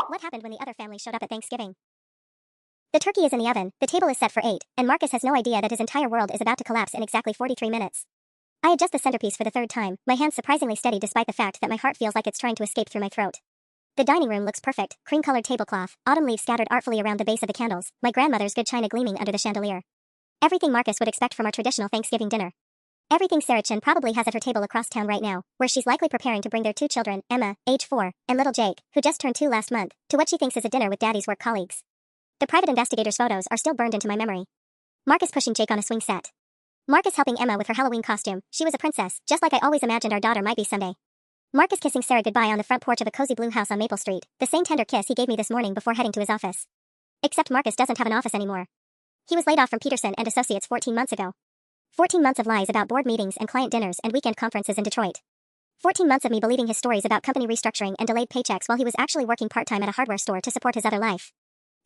What happened when the other family showed up at Thanksgiving? The turkey is in the oven, the table is set for 8, and Marcus has no idea that his entire world is about to collapse in exactly 43 minutes. I adjust the centerpiece for the third time, my hands surprisingly steady despite the fact that my heart feels like it's trying to escape through my throat. The dining room looks perfect, cream-colored tablecloth, autumn leaves scattered artfully around the base of the candles, my grandmother's good china gleaming under the chandelier. Everything Marcus would expect from our traditional Thanksgiving dinner. Everything Sarah Chin probably has at her table across town right now, where she's likely preparing to bring their 2 children, Emma, age 4, and little Jake, who just turned 2 last month, to what she thinks is a dinner with Daddy's work colleagues. The private investigator's photos are still burned into my memory. Marcus pushing Jake on a swing set. Marcus helping Emma with her Halloween costume. She was a princess, just like I always imagined our daughter might be someday. Marcus kissing Sarah goodbye on the front porch of a cozy blue house on Maple Street, the same tender kiss he gave me this morning before heading to his office. Except Marcus doesn't have an office anymore. He was laid off from Peterson and Associates 14 months ago. 14 months of lies about board meetings and client dinners and weekend conferences in Detroit. 14 months of me believing his stories about company restructuring and delayed paychecks while he was actually working part-time at a hardware store to support his other life.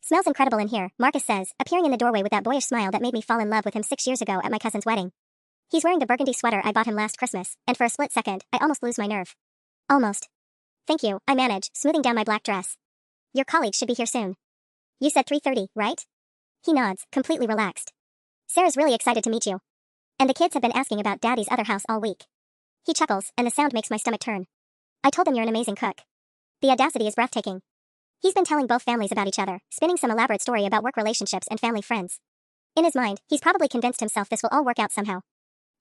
Smells incredible in here, Marcus says, appearing in the doorway with that boyish smile that made me fall in love with him 6 years ago at my cousin's wedding. He's wearing the burgundy sweater I bought him last Christmas, and for a split second, I almost lose my nerve. Almost. Thank you, I manage, smoothing down my black dress. Your colleagues should be here soon. You said 3:30, right? He nods, completely relaxed. Sarah's really excited to meet you. And the kids have been asking about Daddy's other house all week. He chuckles, and the sound makes my stomach turn. I told them you're an amazing cook. The audacity is breathtaking. He's been telling both families about each other, spinning some elaborate story about work relationships and family friends. In his mind, he's probably convinced himself this will all work out somehow.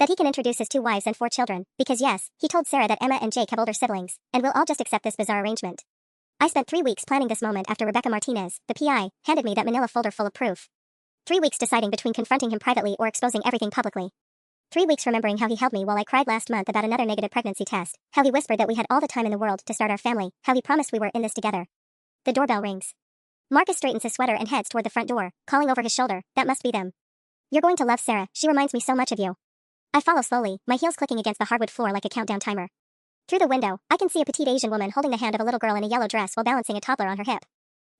That he can introduce his 2 wives and 4 children, because yes, he told Sarah that Emma and Jake have older siblings, and we'll all just accept this bizarre arrangement. I spent 3 weeks planning this moment after Rebecca Martinez, the PI, handed me that manila folder full of proof. 3 weeks deciding between confronting him privately or exposing everything publicly. 3 weeks remembering how he held me while I cried last month about another negative pregnancy test, how he whispered that we had all the time in the world to start our family, how he promised we were in this together. The doorbell rings. Marcus straightens his sweater and heads toward the front door, calling over his shoulder, that must be them. You're going to love Sarah, she reminds me so much of you. I follow slowly, my heels clicking against the hardwood floor like a countdown timer. Through the window, I can see a petite Asian woman holding the hand of a little girl in a yellow dress while balancing a toddler on her hip.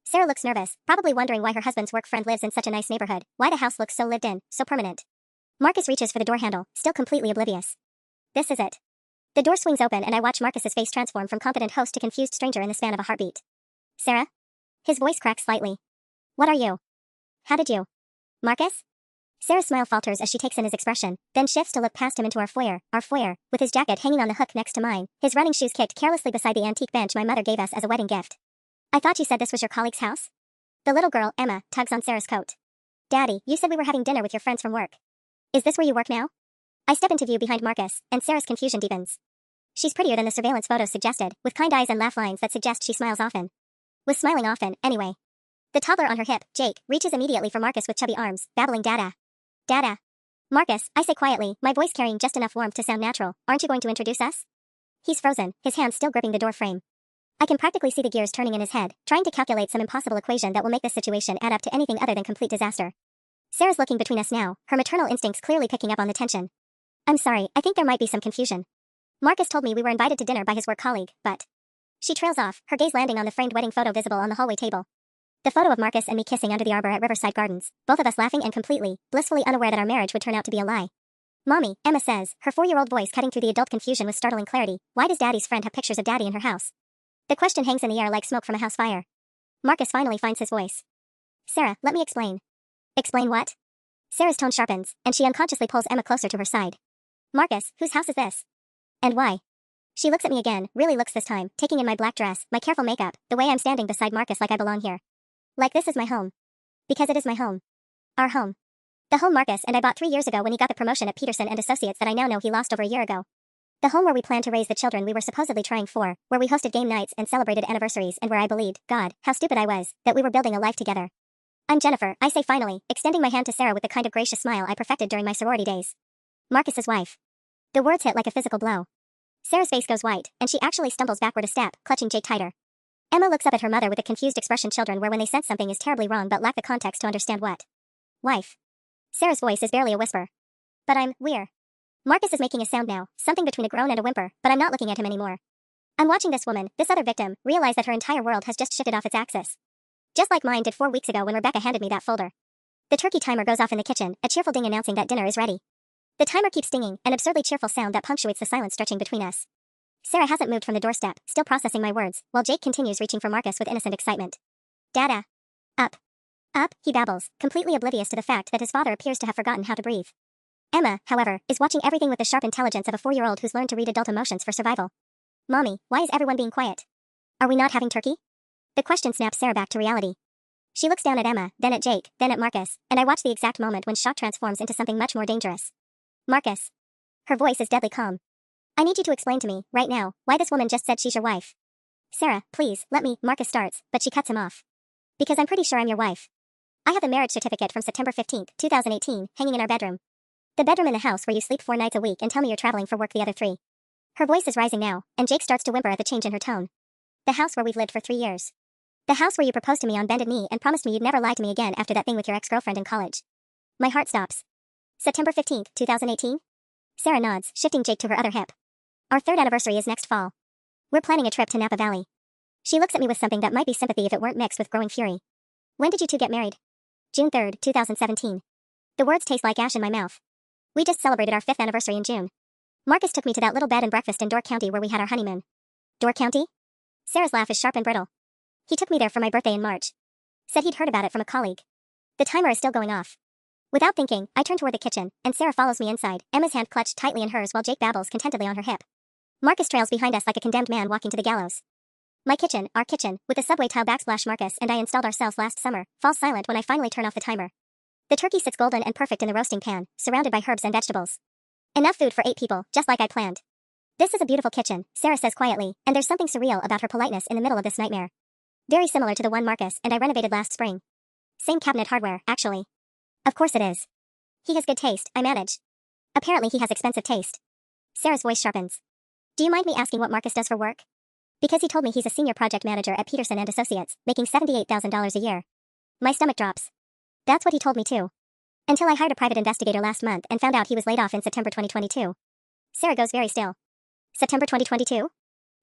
Sarah looks nervous, probably wondering why her husband's work friend lives in such a nice neighborhood, why the house looks so lived in, so permanent. Marcus reaches for the door handle, still completely oblivious. This is it. The door swings open and I watch Marcus's face transform from confident host to confused stranger in the span of a heartbeat. Sarah? His voice cracks slightly. What are you? How did you? Marcus? Sarah's smile falters as she takes in his expression, then shifts to look past him into our foyer, with his jacket hanging on the hook next to mine, his running shoes kicked carelessly beside the antique bench my mother gave us as a wedding gift. I thought you said this was your colleague's house? The little girl, Emma, tugs on Sarah's coat. Daddy, you said we were having dinner with your friends from work. Is this where you work now? I step into view behind Marcus, and Sarah's confusion deepens. She's prettier than the surveillance photos suggested, with kind eyes and laugh lines that suggest she smiles often. Was smiling often, anyway. The toddler on her hip, Jake, reaches immediately for Marcus with chubby arms, babbling Dada. Dada. Marcus, I say quietly, my voice carrying just enough warmth to sound natural, aren't you going to introduce us? He's frozen, his hands still gripping the door frame. I can practically see the gears turning in his head, trying to calculate some impossible equation that will make this situation add up to anything other than complete disaster. Sarah's looking between us now, her maternal instincts clearly picking up on the tension. I'm sorry, I think there might be some confusion. Marcus told me we were invited to dinner by his work colleague, but... She trails off, her gaze landing on the framed wedding photo visible on the hallway table. The photo of Marcus and me kissing under the arbor at Riverside Gardens, both of us laughing and completely, blissfully unaware that our marriage would turn out to be a lie. Mommy, Emma says, her 4-year-old voice cutting through the adult confusion with startling clarity, why does Daddy's friend have pictures of Daddy in her house? The question hangs in the air like smoke from a house fire. Marcus finally finds his voice. Sarah, let me explain. Explain what? Sarah's tone sharpens, and she unconsciously pulls Emma closer to her side. Marcus, whose house is this? And why? She looks at me again, really looks this time, taking in my black dress, my careful makeup, the way I'm standing beside Marcus like I belong here. Like this is my home. Because it is my home. Our home. The home Marcus and I bought 3 years ago when he got the promotion at Peterson and Associates that I now know he lost over a year ago. The home where we planned to raise the children we were supposedly trying for, where we hosted game nights and celebrated anniversaries and where I believed, God, how stupid I was, that we were building a life together. I'm Jennifer, I say finally, extending my hand to Sarah with the kind of gracious smile I perfected during my sorority days. Marcus's wife. The words hit like a physical blow. Sarah's face goes white, and she actually stumbles backward a step, clutching Jake tighter. Emma looks up at her mother with a confused expression children where when they sense something is terribly wrong but lack the context to understand what. Wife. Sarah's voice is barely a whisper. But we're. Marcus is making a sound now, something between a groan and a whimper, but I'm not looking at him anymore. I'm watching this woman, this other victim, realize that her entire world has just shifted off its axis. Just like mine did 4 weeks ago when Rebecca handed me that folder. The turkey timer goes off in the kitchen, a cheerful ding announcing that dinner is ready. The timer keeps dinging, an absurdly cheerful sound that punctuates the silence stretching between us. Sarah hasn't moved from the doorstep, still processing my words, while Jake continues reaching for Marcus with innocent excitement. Dada. Up. Up, he babbles, completely oblivious to the fact that his father appears to have forgotten how to breathe. Emma, however, is watching everything with the sharp intelligence of a 4-year-old who's learned to read adult emotions for survival. Mommy, why is everyone being quiet? Are we not having turkey? The question snaps Sarah back to reality. She looks down at Emma, then at Jake, then at Marcus, and I watch the exact moment when shock transforms into something much more dangerous. Marcus. Her voice is deadly calm. I need you to explain to me, right now, why this woman just said she's your wife. Sarah, please, let me, Marcus starts, but she cuts him off. Because I'm pretty sure I'm your wife. I have a marriage certificate from September 15th, 2018, hanging in our bedroom. The bedroom in the house where you sleep 4 nights a week and tell me you're traveling for work the other 3. Her voice is rising now, and Jake starts to whimper at the change in her tone. The house where we've lived for 3 years. The house where you proposed to me on bended knee and promised me you'd never lie to me again after that thing with your ex-girlfriend in college. My heart stops. September 15th, 2018? Sarah nods, shifting Jake to her other hip. Our 3rd anniversary is next fall. We're planning a trip to Napa Valley. She looks at me with something that might be sympathy if it weren't mixed with growing fury. When did you 2 get married? June 3rd, 2017. The words taste like ash in my mouth. We just celebrated our 5th anniversary in June. Marcus took me to that little bed and breakfast in Door County where we had our honeymoon. Door County? Sarah's laugh is sharp and brittle. He took me there for my birthday in March. Said he'd heard about it from a colleague. The timer is still going off. Without thinking, I turn toward the kitchen, and Sarah follows me inside, Emma's hand clutched tightly in hers while Jake babbles contentedly on her hip. Marcus trails behind us like a condemned man walking to the gallows. My kitchen, our kitchen, with the subway tile backsplash Marcus and I installed ourselves last summer, falls silent when I finally turn off the timer. The turkey sits golden and perfect in the roasting pan, surrounded by herbs and vegetables. Enough food for 8 people, just like I planned. This is a beautiful kitchen, Sarah says quietly, and there's something surreal about her politeness in the middle of this nightmare. Very similar to the one Marcus and I renovated last spring. Same cabinet hardware, actually. Of course it is. He has good taste, I manage. Apparently he has expensive taste. Sarah's voice sharpens. Do you mind me asking what Marcus does for work? Because he told me he's a senior project manager at Peterson and Associates, making $78,000 a year. My stomach drops. That's what he told me too. Until I hired a private investigator last month and found out he was laid off in September 2022. Sarah goes very still. September 2022?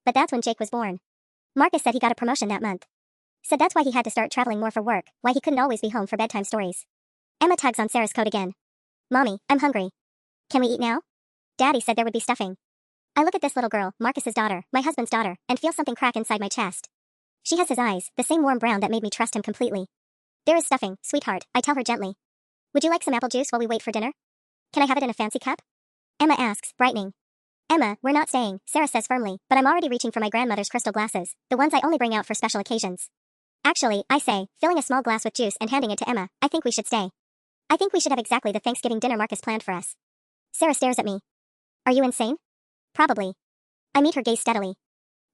But that's when Jake was born. Marcus said he got a promotion that month. Said that's why he had to start traveling more for work, why he couldn't always be home for bedtime stories. Emma tugs on Sarah's coat again. Mommy, I'm hungry. Can we eat now? Daddy said there would be stuffing. I look at this little girl, Marcus's daughter, my husband's daughter, and feel something crack inside my chest. She has his eyes, the same warm brown that made me trust him completely. There is stuffing, sweetheart, I tell her gently. Would you like some apple juice while we wait for dinner? Can I have it in a fancy cup? Emma asks, brightening. Emma, we're not staying, Sarah says firmly, but I'm already reaching for my grandmother's crystal glasses, the ones I only bring out for special occasions. Actually, I say, filling a small glass with juice and handing it to Emma, I think we should stay. I think we should have exactly the Thanksgiving dinner Marcus planned for us. Sarah stares at me. Are you insane? Probably. I meet her gaze steadily.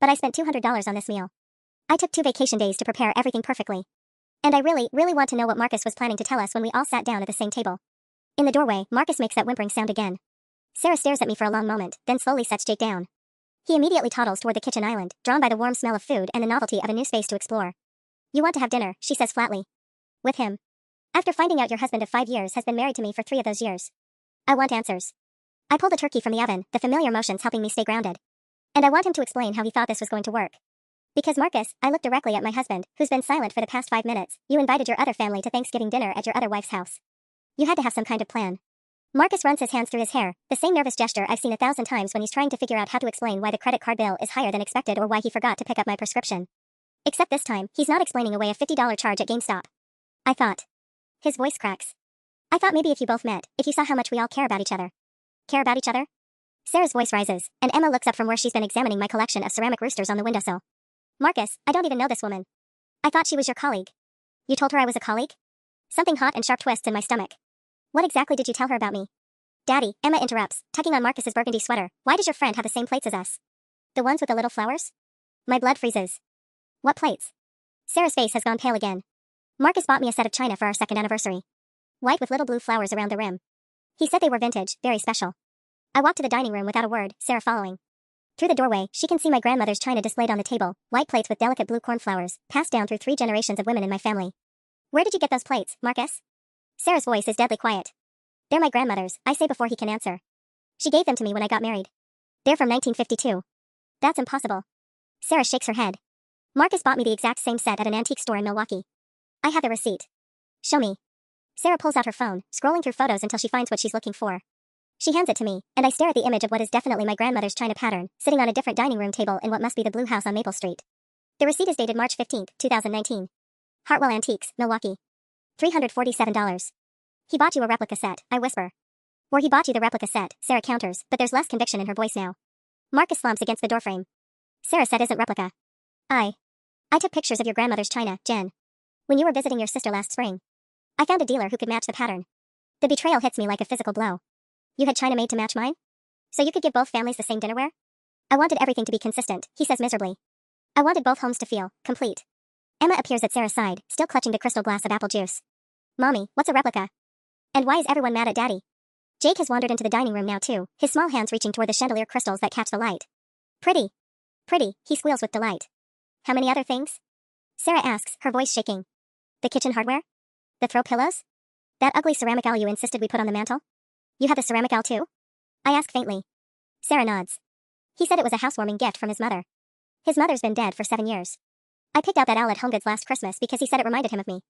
But I spent $200 on this meal. I took 2 vacation days to prepare everything perfectly. And I really want to know what Marcus was planning to tell us when we all sat down at the same table. In the doorway, Marcus makes that whimpering sound again. Sarah stares at me for a long moment, then slowly sets Jake down. He immediately toddles toward the kitchen island, drawn by the warm smell of food and the novelty of a new space to explore. You want to have dinner, she says flatly. With him. After finding out your husband of 5 years has been married to me for 3 of those years. I want answers. I pull the turkey from the oven, the familiar motions helping me stay grounded. And I want him to explain how he thought this was going to work. Because Marcus, I look directly at my husband, who's been silent for the past 5 minutes. You invited your other family to Thanksgiving dinner at your other wife's house. You had to have some kind of plan. Marcus runs his hands through his hair, the same nervous gesture I've seen 1,000 times when he's trying to figure out how to explain why the credit card bill is higher than expected or why he forgot to pick up my prescription. Except this time, he's not explaining away a $50 charge at GameStop. I thought. His voice cracks. I thought maybe if you both met, if you saw how much we all care about each other. Care about each other? Sarah's voice rises, and Emma looks up from where she's been examining my collection of ceramic roosters on the windowsill. Marcus, I don't even know this woman. I thought she was your colleague. You told her I was a colleague? Something hot and sharp twists in my stomach. What exactly did you tell her about me? Daddy, Emma interrupts, tugging on Marcus's burgundy sweater. Why does your friend have the same plates as us? The ones with the little flowers? My blood freezes. What plates? Sarah's face has gone pale again. Marcus bought me a set of china for our 2nd anniversary. White with little blue flowers around the rim. He said they were vintage, very special. I walk to the dining room without a word, Sarah following. Through the doorway, she can see my grandmother's china displayed on the table, white plates with delicate blue cornflowers, passed down through 3 generations of women in my family. Where did you get those plates, Marcus? Sarah's voice is deadly quiet. They're my grandmother's, I say before he can answer. She gave them to me when I got married. They're from 1952. That's impossible. Sarah shakes her head. Marcus bought me the exact same set at an antique store in Milwaukee. I have the receipt. Show me. Sarah pulls out her phone, scrolling through photos until she finds what she's looking for. She hands it to me, and I stare at the image of what is definitely my grandmother's china pattern, sitting on a different dining room table in what must be the blue house on Maple Street. The receipt is dated March 15, 2019. Hartwell Antiques, Milwaukee. $347. He bought you a replica set, I whisper. Or he bought you the replica set, Sarah counters, but there's less conviction in her voice now. Marcus slumps against the doorframe. Sarah said isn't replica. I took pictures of your grandmother's china, Jen. When you were visiting your sister last spring. I found a dealer who could match the pattern. The betrayal hits me like a physical blow. You had china made to match mine? So you could give both families the same dinnerware? I wanted everything to be consistent, he says miserably. I wanted both homes to feel complete. Emma appears at Sarah's side, still clutching the crystal glass of apple juice. Mommy, what's a replica? And why is everyone mad at Daddy? Jake has wandered into the dining room now too, his small hands reaching toward the chandelier crystals that catch the light. Pretty. Pretty, he squeals with delight. How many other things? Sarah asks, her voice shaking. The kitchen hardware? The throw pillows? That ugly ceramic owl you insisted we put on the mantel? You have the ceramic owl too? I ask faintly. Sarah nods. He said it was a housewarming gift from his mother. His mother's been dead for 7 years. I picked out that owl at HomeGoods last Christmas because he said it reminded him of me.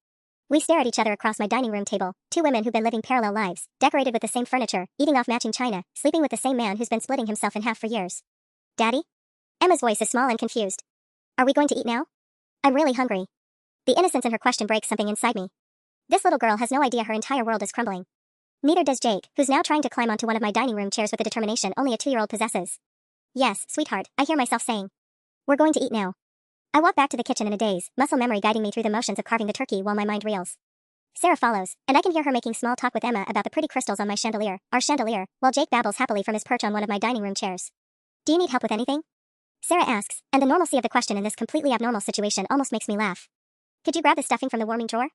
We stare at each other across my dining room table, two women who've been living parallel lives, decorated with the same furniture, eating off matching china, sleeping with the same man who's been splitting himself in half for years. Daddy? Emma's voice is small and confused. Are we going to eat now? I'm really hungry. The innocence in her question breaks something inside me. This little girl has no idea her entire world is crumbling. Neither does Jake, who's now trying to climb onto one of my dining room chairs with the determination only a 2-year-old possesses. Yes, sweetheart, I hear myself saying. We're going to eat now. I walk back to the kitchen in a daze, muscle memory guiding me through the motions of carving the turkey while my mind reels. Sarah follows, and I can hear her making small talk with Emma about the pretty crystals on my chandelier, our chandelier, while Jake babbles happily from his perch on one of my dining room chairs. Do you need help with anything? Sarah asks, and the normalcy of the question in this completely abnormal situation almost makes me laugh. Could you grab the stuffing from the warming drawer?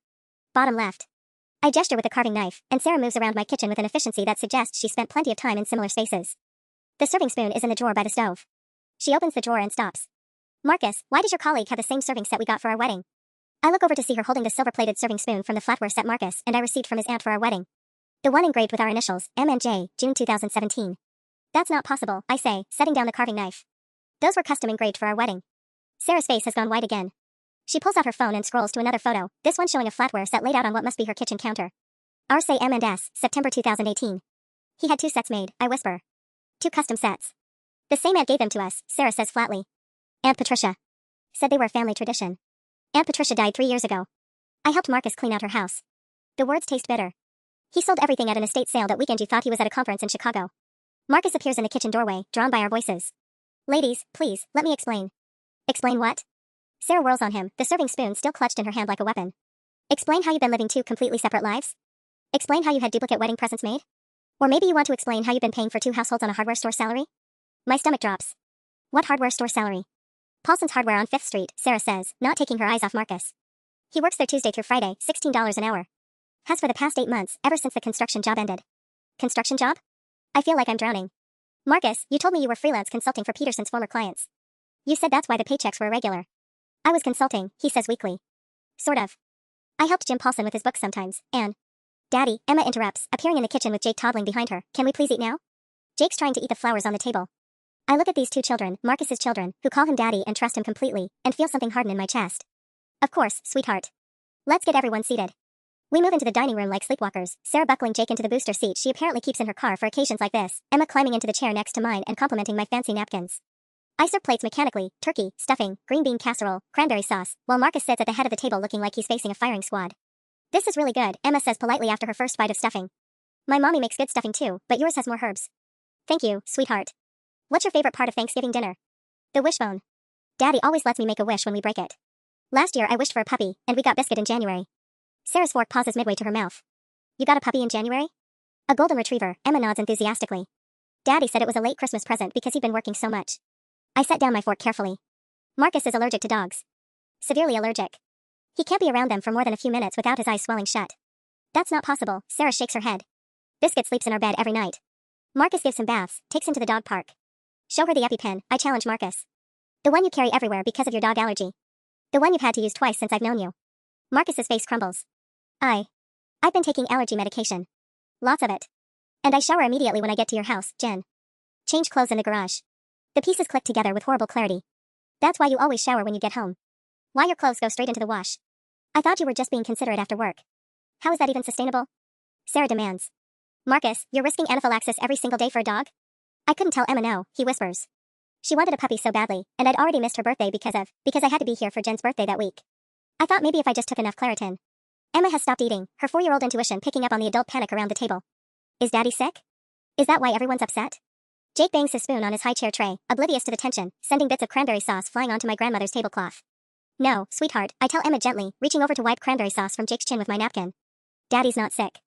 Bottom left. I gesture with a carving knife, and Sarah moves around my kitchen with an efficiency that suggests she spent plenty of time in similar spaces. The serving spoon is in the drawer by the stove. She opens the drawer and stops. Marcus, why does your colleague have the same serving set we got for our wedding? I look over to see her holding the silver-plated serving spoon from the flatware set Marcus and I received from his aunt for our wedding. The one engraved with our initials, M and J, June 2017. That's not possible, I say, setting down the carving knife. Those were custom engraved for our wedding. Sarah's face has gone white again. She pulls out her phone and scrolls to another photo, this one showing a flatware set laid out on what must be her kitchen counter. Ours say M&S, September 2018. He had 2 sets made, I whisper. 2 custom sets. The same aunt gave them to us, Sarah says flatly. Aunt Patricia. Said they were a family tradition. Aunt Patricia died 3 years ago. I helped Marcus clean out her house. The words taste bitter. He sold everything at an estate sale that weekend you thought he was at a conference in Chicago. Marcus appears in the kitchen doorway, drawn by our voices. Ladies, please, let me explain. Explain what? Sarah whirls on him, the serving spoon still clutched in her hand like a weapon. Explain how you've been living 2 completely separate lives? Explain how you had duplicate wedding presents made? Or maybe you want to explain how you've been paying for 2 households on a hardware store salary? My stomach drops. What hardware store salary? Paulson's Hardware on 5th Street, Sarah says, not taking her eyes off Marcus. He works there Tuesday through Friday, $16 an hour. Has for the past 8 months, ever since the construction job ended. Construction job? I feel like I'm drowning. Marcus, you told me you were freelance consulting for Peterson's former clients. You said that's why the paychecks were irregular. I was consulting, he says weakly. Sort of. I helped Jim Paulson with his books sometimes, and... Daddy, Emma interrupts, appearing in the kitchen with Jake toddling behind her. Can we please eat now? Jake's trying to eat the flowers on the table. I look at these 2 children, Marcus's children, who call him daddy and trust him completely, and feel something harden in my chest. Of course, sweetheart. Let's get everyone seated. We move into the dining room like sleepwalkers, Sarah buckling Jake into the booster seat she apparently keeps in her car for occasions like this, Emma climbing into the chair next to mine and complimenting my fancy napkins. I serve plates mechanically, turkey, stuffing, green bean casserole, cranberry sauce, while Marcus sits at the head of the table looking like he's facing a firing squad. This is really good, Emma says politely after her first bite of stuffing. My mommy makes good stuffing too, but yours has more herbs. Thank you, sweetheart. What's your favorite part of Thanksgiving dinner? The wishbone. Daddy always lets me make a wish when we break it. Last year I wished for a puppy, and we got Biscuit in January. Sarah's fork pauses midway to her mouth. You got a puppy in January? A golden retriever, Emma nods enthusiastically. Daddy said it was a late Christmas present because he'd been working so much. I set down my fork carefully. Marcus is allergic to dogs. Severely allergic. He can't be around them for more than a few minutes without his eyes swelling shut. That's not possible, Sarah shakes her head. Biscuit sleeps in our bed every night. Marcus gives him baths, takes him to the dog park. Show her the EpiPen, I challenge Marcus. The one you carry everywhere because of your dog allergy. The one you've had to use twice since I've known you. Marcus's face crumbles. I've been taking allergy medication. Lots of it. And I shower immediately when I get to your house, Jen. Change clothes in the garage. The pieces click together with horrible clarity. That's why you always shower when you get home. Why your clothes go straight into the wash. I thought you were just being considerate after work. How is that even sustainable? Sarah demands. Marcus, you're risking anaphylaxis every single day for a dog? I couldn't tell Emma no, he whispers. She wanted a puppy so badly, and I'd already missed her birthday because I had to be here for Jen's birthday that week. I thought maybe if I just took enough Claritin. Emma has stopped eating, her 4-year-old intuition picking up on the adult panic around the table. Is Daddy sick? Is that why everyone's upset? Jake bangs his spoon on his high chair tray, oblivious to the tension, sending bits of cranberry sauce flying onto my grandmother's tablecloth. No, sweetheart, I tell Emma gently, reaching over to wipe cranberry sauce from Jake's chin with my napkin. Daddy's not sick.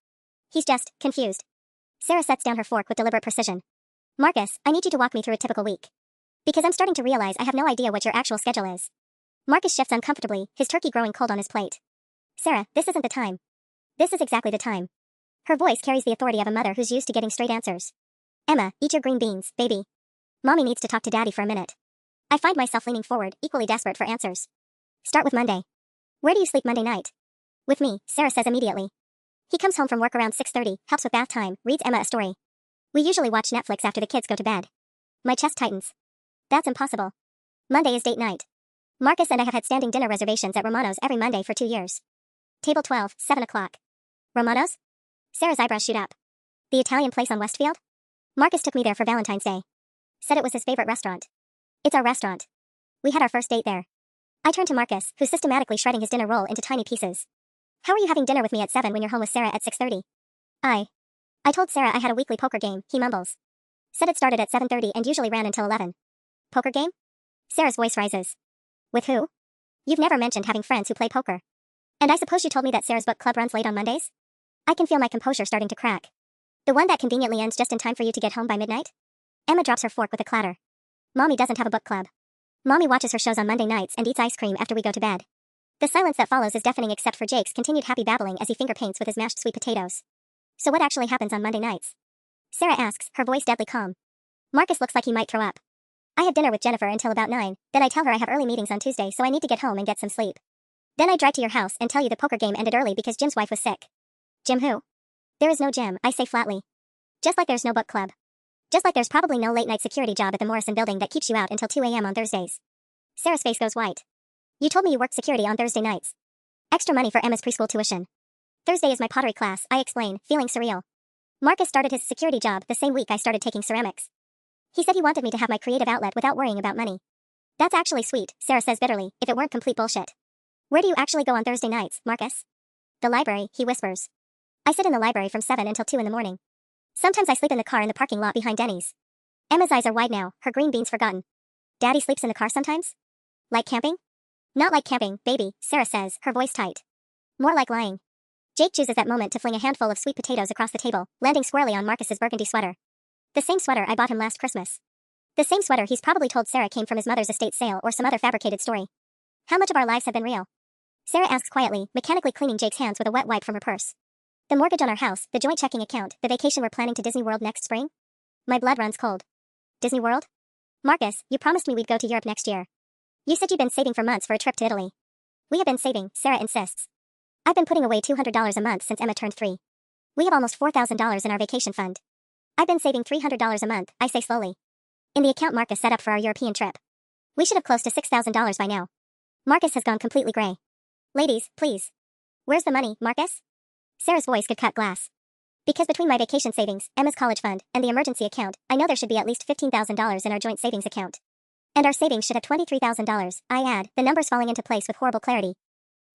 He's just confused. Sarah sets down her fork with deliberate precision. Marcus, I need you to walk me through a typical week. Because I'm starting to realize I have no idea what your actual schedule is. Marcus shifts uncomfortably, his turkey growing cold on his plate. Sarah, this isn't the time. This is exactly the time. Her voice carries the authority of a mother who's used to getting straight answers. Emma, eat your green beans, baby. Mommy needs to talk to Daddy for a minute. I find myself leaning forward, equally desperate for answers. Start with Monday. Where do you sleep Monday night? With me, Sarah says immediately. He comes home from work around 6:30, helps with bath time, reads Emma a story. We usually watch Netflix after the kids go to bed. My chest tightens. That's impossible. Monday is date night. Marcus and I have had standing dinner reservations at Romano's every Monday for 2 years. Table 12, 7 o'clock. Romano's? Sarah's eyebrows shoot up. The Italian place on Westfield? Marcus took me there for Valentine's Day. Said it was his favorite restaurant. It's our restaurant. We had our first date there. I turn to Marcus, who's systematically shredding his dinner roll into tiny pieces. How are you having dinner with me at 7 when you're home with Sarah at 6:30? I told Sarah I had a weekly poker game, he mumbles. Said it started at 7:30 and usually ran until 11. Poker game? Sarah's voice rises. With who? You've never mentioned having friends who play poker. And I suppose you told me that Sarah's book club runs late on Mondays? I can feel my composure starting to crack. The one that conveniently ends just in time for you to get home by midnight? Emma drops her fork with a clatter. Mommy doesn't have a book club. Mommy watches her shows on Monday nights and eats ice cream after we go to bed. The silence that follows is deafening except for Jake's continued happy babbling as he finger paints with his mashed sweet potatoes. So what actually happens on Monday nights? Sarah asks, her voice deadly calm. Marcus looks like he might throw up. I have dinner with Jennifer until about 9, then I tell her I have early meetings on Tuesday so I need to get home and get some sleep. Then I drive to your house and tell you the poker game ended early because Jim's wife was sick. Jim who? There is no Jim, I say flatly. Just like there's no book club. Just like there's probably no late-night security job at the Morrison building that keeps you out until 2 a.m. on Thursdays. Sarah's face goes white. You told me you worked security on Thursday nights. Extra money for Emma's preschool tuition. Thursday is my pottery class, I explain, feeling surreal. Marcus started his security job the same week I started taking ceramics. He said he wanted me to have my creative outlet without worrying about money. That's actually sweet, Sarah says bitterly, if it weren't complete bullshit. Where do you actually go on Thursday nights, Marcus? The library, he whispers. I sit in the library from 7 until 2 in the morning. Sometimes I sleep in the car in the parking lot behind Denny's. Emma's eyes are wide now, her green beans forgotten. Daddy sleeps in the car sometimes? Like camping? Not like camping, baby, Sarah says, her voice tight. More like lying. Jake chooses that moment to fling a handful of sweet potatoes across the table, landing squarely on Marcus's burgundy sweater. The same sweater I bought him last Christmas. The same sweater he's probably told Sarah came from his mother's estate sale or some other fabricated story. How much of our lives have been real? Sarah asks quietly, mechanically cleaning Jake's hands with a wet wipe from her purse. The mortgage on our house, the joint checking account, the vacation we're planning to Disney World next spring? My blood runs cold. Disney World? Marcus, you promised me we'd go to Europe next year. You said you'd been saving for months for a trip to Italy. We have been saving, Sarah insists. I've been putting away $200 a month since Emma turned 3. We have almost $4,000 in our vacation fund. I've been saving $300 a month, I say slowly. In the account Marcus set up for our European trip. We should have close to $6,000 by now. Marcus has gone completely gray. Ladies, please. Where's the money, Marcus? Sarah's voice could cut glass. Because between my vacation savings, Emma's college fund, and the emergency account, I know there should be at least $15,000 in our joint savings account. And our savings should have $23,000, I add, the numbers falling into place with horrible clarity.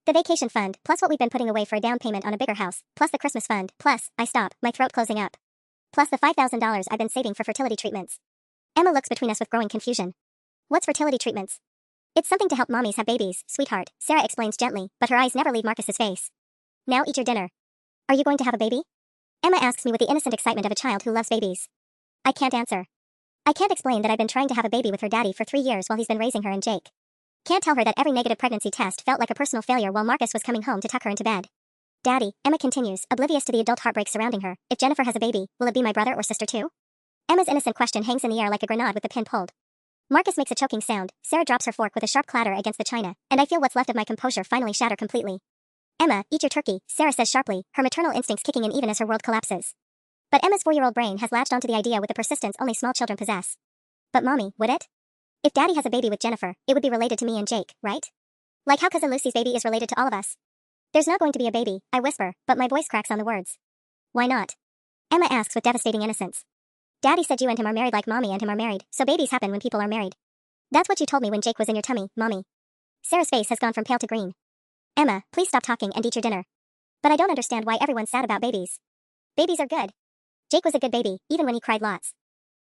The vacation fund, plus what we've been putting away for a down payment on a bigger house, plus the Christmas fund, plus, I stop, my throat closing up. Plus the $5,000 I've been saving for fertility treatments. Emma looks between us with growing confusion. What's fertility treatments? It's something to help mommies have babies, sweetheart, Sarah explains gently, but her eyes never leave Marcus's face. Now eat your dinner. Are you going to have a baby? Emma asks me with the innocent excitement of a child who loves babies. I can't answer. I can't explain that I've been trying to have a baby with her daddy for 3 years while he's been raising her and Jake. Can't tell her that every negative pregnancy test felt like a personal failure while Marcus was coming home to tuck her into bed. Daddy, Emma continues, oblivious to the adult heartbreak surrounding her, if Jennifer has a baby, will it be my brother or sister too? Emma's innocent question hangs in the air like a grenade with the pin pulled. Marcus makes a choking sound, Sarah drops her fork with a sharp clatter against the china, and I feel what's left of my composure finally shatter completely. Emma, eat your turkey, Sarah says sharply, her maternal instincts kicking in even as her world collapses. But Emma's 4-year-old brain has latched onto the idea with the persistence only small children possess. But mommy, would it? If Daddy has a baby with Jennifer, it would be related to me and Jake, right? Like how Cousin Lucy's baby is related to all of us. There's not going to be a baby, I whisper, but my voice cracks on the words. Why not? Emma asks with devastating innocence. Daddy said you and him are married like mommy and him are married, so babies happen when people are married. That's what you told me when Jake was in your tummy, mommy. Sarah's face has gone from pale to green. Emma, please stop talking and eat your dinner. But I don't understand why everyone's sad about babies. Babies are good. Jake was a good baby, even when he cried lots.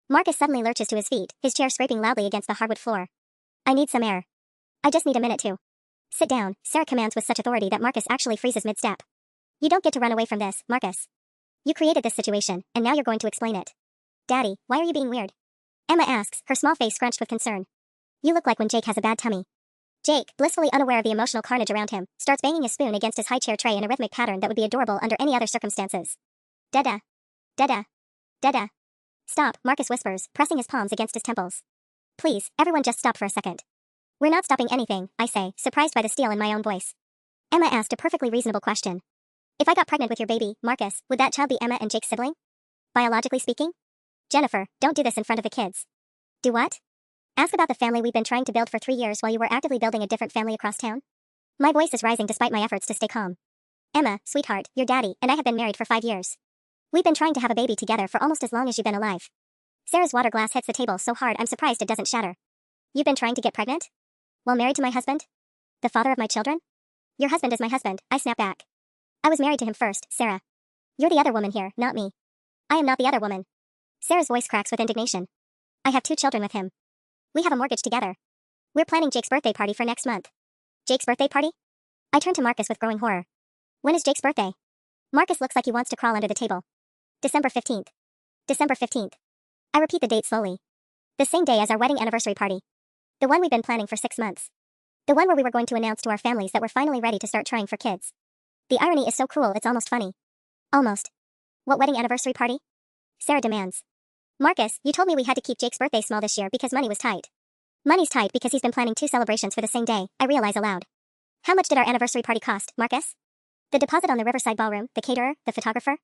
Marcus suddenly lurches to his feet, his chair scraping loudly against the hardwood floor. I need some air. I just need a minute to. Sit down, Sarah commands with such authority that Marcus actually freezes mid-step. You don't get to run away from this, Marcus. You created this situation, and now you're going to explain it. Daddy, why are you being weird? Emma asks, her small face scrunched with concern. You look like when Jake has a bad tummy. Jake, blissfully unaware of the emotional carnage around him, starts banging his spoon against his high chair tray in a rhythmic pattern that would be adorable under any other circumstances. Dada. Dada. Dada. Stop, Marcus whispers, pressing his palms against his temples. Please, everyone just stop for a second. We're not stopping anything, I say, surprised by the steel in my own voice. Emma asked a perfectly reasonable question. If I got pregnant with your baby, Marcus, would that child be Emma and Jake's sibling? Biologically speaking? Jennifer, don't do this in front of the kids. Do what? Ask about the family we've been trying to build for 3 years while you were actively building a different family across town? My voice is rising despite my efforts to stay calm. Emma, sweetheart, your daddy and I have been married for 5 years. We've been trying to have a baby together for almost as long as you've been alive. Sarah's water glass hits the table so hard I'm surprised it doesn't shatter. You've been trying to get pregnant? While married to my husband? The father of my children? Your husband is my husband, I snap back. I was married to him first, Sarah. You're the other woman here, not me. I am not the other woman. Sarah's voice cracks with indignation. I have 2 children with him. We have a mortgage together. We're planning Jake's birthday party for next month. Jake's birthday party? I turn to Marcus with growing horror. When is Jake's birthday? Marcus looks like he wants to crawl under the table. December 15th. December 15th. I repeat the date slowly. The same day as our wedding anniversary party. The one we've been planning for 6 months. The one where we were going to announce to our families that we're finally ready to start trying for kids. The irony is so cruel it's almost funny. Almost. What wedding anniversary party? Sarah demands. Marcus, you told me we had to keep Jake's birthday small this year because money was tight. Money's tight because he's been planning 2 celebrations for the same day, I realize aloud. How much did our anniversary party cost, Marcus? The deposit on the Riverside Ballroom, the caterer, the photographer?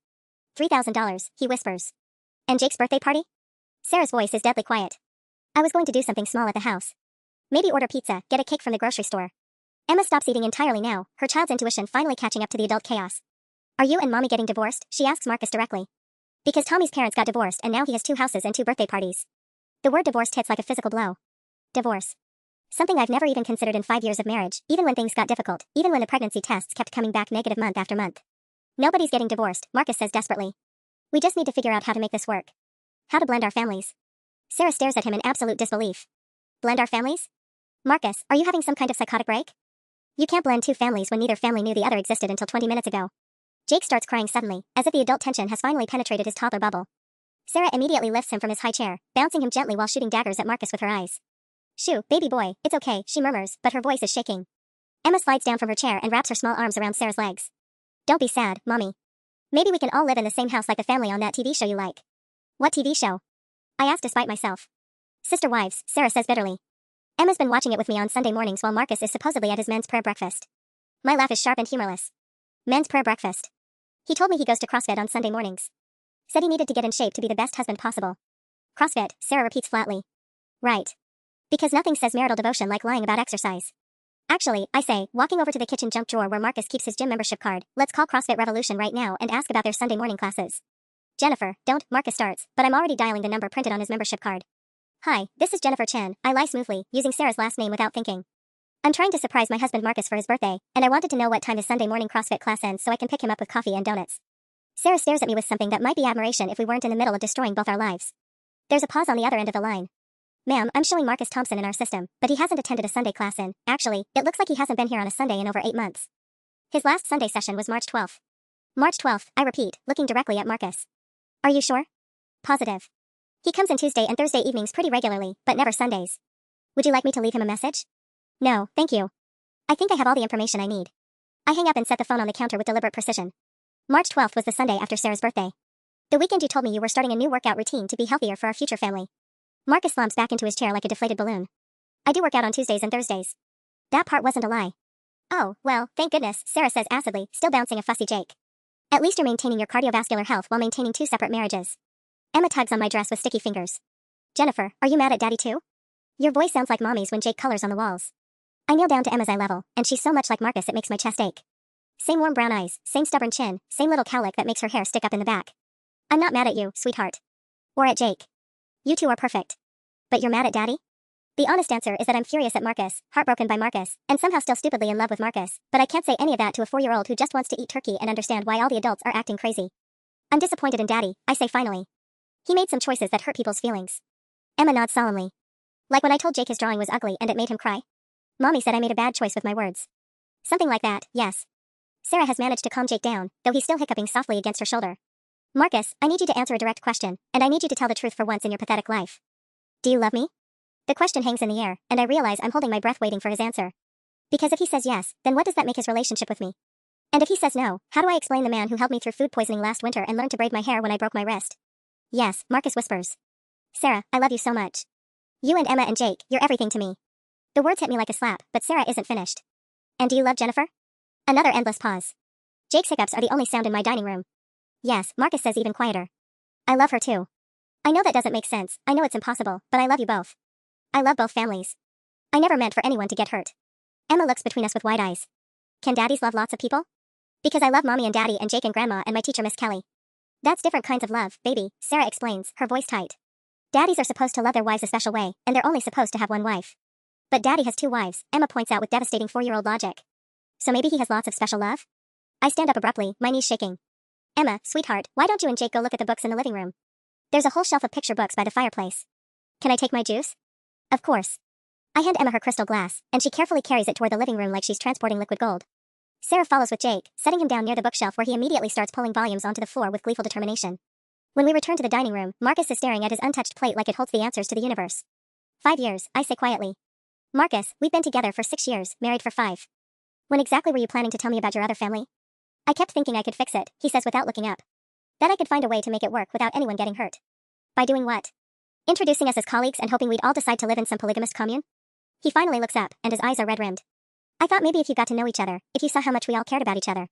$3,000, he whispers. And Jake's birthday party? Sarah's voice is deadly quiet. I was going to do something small at the house. Maybe order pizza, get a cake from the grocery store. Emma stops eating entirely now, her child's intuition finally catching up to the adult chaos. Are you and mommy getting divorced? She asks Marcus directly. Because Tommy's parents got divorced and now he has 2 houses and 2 birthday parties. The word divorced hits like a physical blow. Divorce. Something I've never even considered in 5 years of marriage, even when things got difficult, even when the pregnancy tests kept coming back negative month after month. Nobody's getting divorced, Marcus says desperately. We just need to figure out how to make this work. How to blend our families. Sarah stares at him in absolute disbelief. Blend our families? Marcus, are you having some kind of psychotic break? You can't blend 2 families when neither family knew the other existed until 20 minutes ago. Jake starts crying suddenly, as if the adult tension has finally penetrated his toddler bubble. Sarah immediately lifts him from his high chair, bouncing him gently while shooting daggers at Marcus with her eyes. Shoo, baby boy, it's okay, she murmurs, but her voice is shaking. Emma slides down from her chair and wraps her small arms around Sarah's legs. Don't be sad, mommy. Maybe we can all live in the same house like the family on that TV show you like. What TV show? I ask despite myself. Sister Wives, Sarah says bitterly. Emma's been watching it with me on Sunday mornings while Marcus is supposedly at his men's prayer breakfast. My laugh is sharp and humorless. Men's prayer breakfast. He told me he goes to CrossFit on Sunday mornings. Said he needed to get in shape to be the best husband possible. CrossFit, Sarah repeats flatly. Right. Because nothing says marital devotion like lying about exercise. Actually, I say, walking over to the kitchen junk drawer where Marcus keeps his gym membership card, let's call CrossFit Revolution right now and ask about their Sunday morning classes. Jennifer, don't, Marcus starts, but I'm already dialing the number printed on his membership card. Hi, this is Jennifer Chen, I lie smoothly, using Sarah's last name without thinking. I'm trying to surprise my husband Marcus for his birthday, and I wanted to know what time his Sunday morning CrossFit class ends so I can pick him up with coffee and donuts. Sarah stares at me with something that might be admiration if we weren't in the middle of destroying both our lives. There's a pause on the other end of the line. Ma'am, I'm showing Marcus Thompson in our system, but he hasn't attended a Sunday class in, actually, it looks like he hasn't been here on a Sunday in over 8 months. His last Sunday session was March 12th. March 12th, I repeat, looking directly at Marcus. Are you sure? Positive. He comes in Tuesday and Thursday evenings pretty regularly, but never Sundays. Would you like me to leave him a message? No, thank you. I think I have all the information I need. I hang up and set the phone on the counter with deliberate precision. March 12th was the Sunday after Sarah's birthday. The weekend you told me you were starting a new workout routine to be healthier for our future family. Marcus slumps back into his chair like a deflated balloon. I do work out on Tuesdays and Thursdays. That part wasn't a lie. Oh, well, thank goodness, Sarah says acidly, still bouncing a fussy Jake. At least you're maintaining your cardiovascular health while maintaining 2 separate marriages. Emma tugs on my dress with sticky fingers. Jennifer, are you mad at Daddy too? Your voice sounds like Mommy's when Jake colors on the walls. I kneel down to Emma's eye level, and she's so much like Marcus it makes my chest ache. Same warm brown eyes, same stubborn chin, same little cowlick that makes her hair stick up in the back. I'm not mad at you, sweetheart. Or at Jake. You two are perfect. But you're mad at Daddy? The honest answer is that I'm furious at Marcus, heartbroken by Marcus, and somehow still stupidly in love with Marcus, but I can't say any of that to a 4-year-old who just wants to eat turkey and understand why all the adults are acting crazy. I'm disappointed in Daddy, I say finally. He made some choices that hurt people's feelings. Emma nods solemnly. Like when I told Jake his drawing was ugly and it made him cry. Mommy said I made a bad choice with my words. Something like that, yes. Sarah has managed to calm Jake down, though he's still hiccuping softly against her shoulder. Marcus, I need you to answer a direct question, and I need you to tell the truth for once in your pathetic life. Do you love me? The question hangs in the air, and I realize I'm holding my breath waiting for his answer. Because if he says yes, then what does that make his relationship with me? And if he says no, how do I explain the man who helped me through food poisoning last winter and learned to braid my hair when I broke my wrist? Yes, Marcus whispers. Sarah, I love you so much. You and Emma and Jake, you're everything to me. The words hit me like a slap, but Sarah isn't finished. And do you love Jennifer? Another endless pause. Jake's hiccups are the only sound in my dining room. Yes, Marcus says even quieter. I love her too. I know that doesn't make sense, I know it's impossible, but I love you both. I love both families. I never meant for anyone to get hurt. Emma looks between us with wide eyes. Can daddies love lots of people? Because I love Mommy and Daddy and Jake and Grandma and my teacher Miss Kelly. That's different kinds of love, baby, Sarah explains, her voice tight. Daddies are supposed to love their wives a special way, and they're only supposed to have one wife. But Daddy has 2 wives, Emma points out with devastating 4-year-old logic. So maybe he has lots of special love? I stand up abruptly, my knees shaking. Emma, sweetheart, why don't you and Jake go look at the books in the living room? There's a whole shelf of picture books by the fireplace. Can I take my juice? Of course. I hand Emma her crystal glass, and she carefully carries it toward the living room like she's transporting liquid gold. Sarah follows with Jake, setting him down near the bookshelf where he immediately starts pulling volumes onto the floor with gleeful determination. When we return to the dining room, Marcus is staring at his untouched plate like it holds the answers to the universe. 5 years, I say quietly. Marcus, we've been together for 6 years, married for 5. When exactly were you planning to tell me about your other family? I kept thinking I could fix it, he says without looking up. That I could find a way to make it work without anyone getting hurt. By doing what? Introducing us as colleagues and hoping we'd all decide to live in some polygamous commune? He finally looks up, and his eyes are red-rimmed. I thought maybe if you got to know each other, if you saw how much we all cared about each other.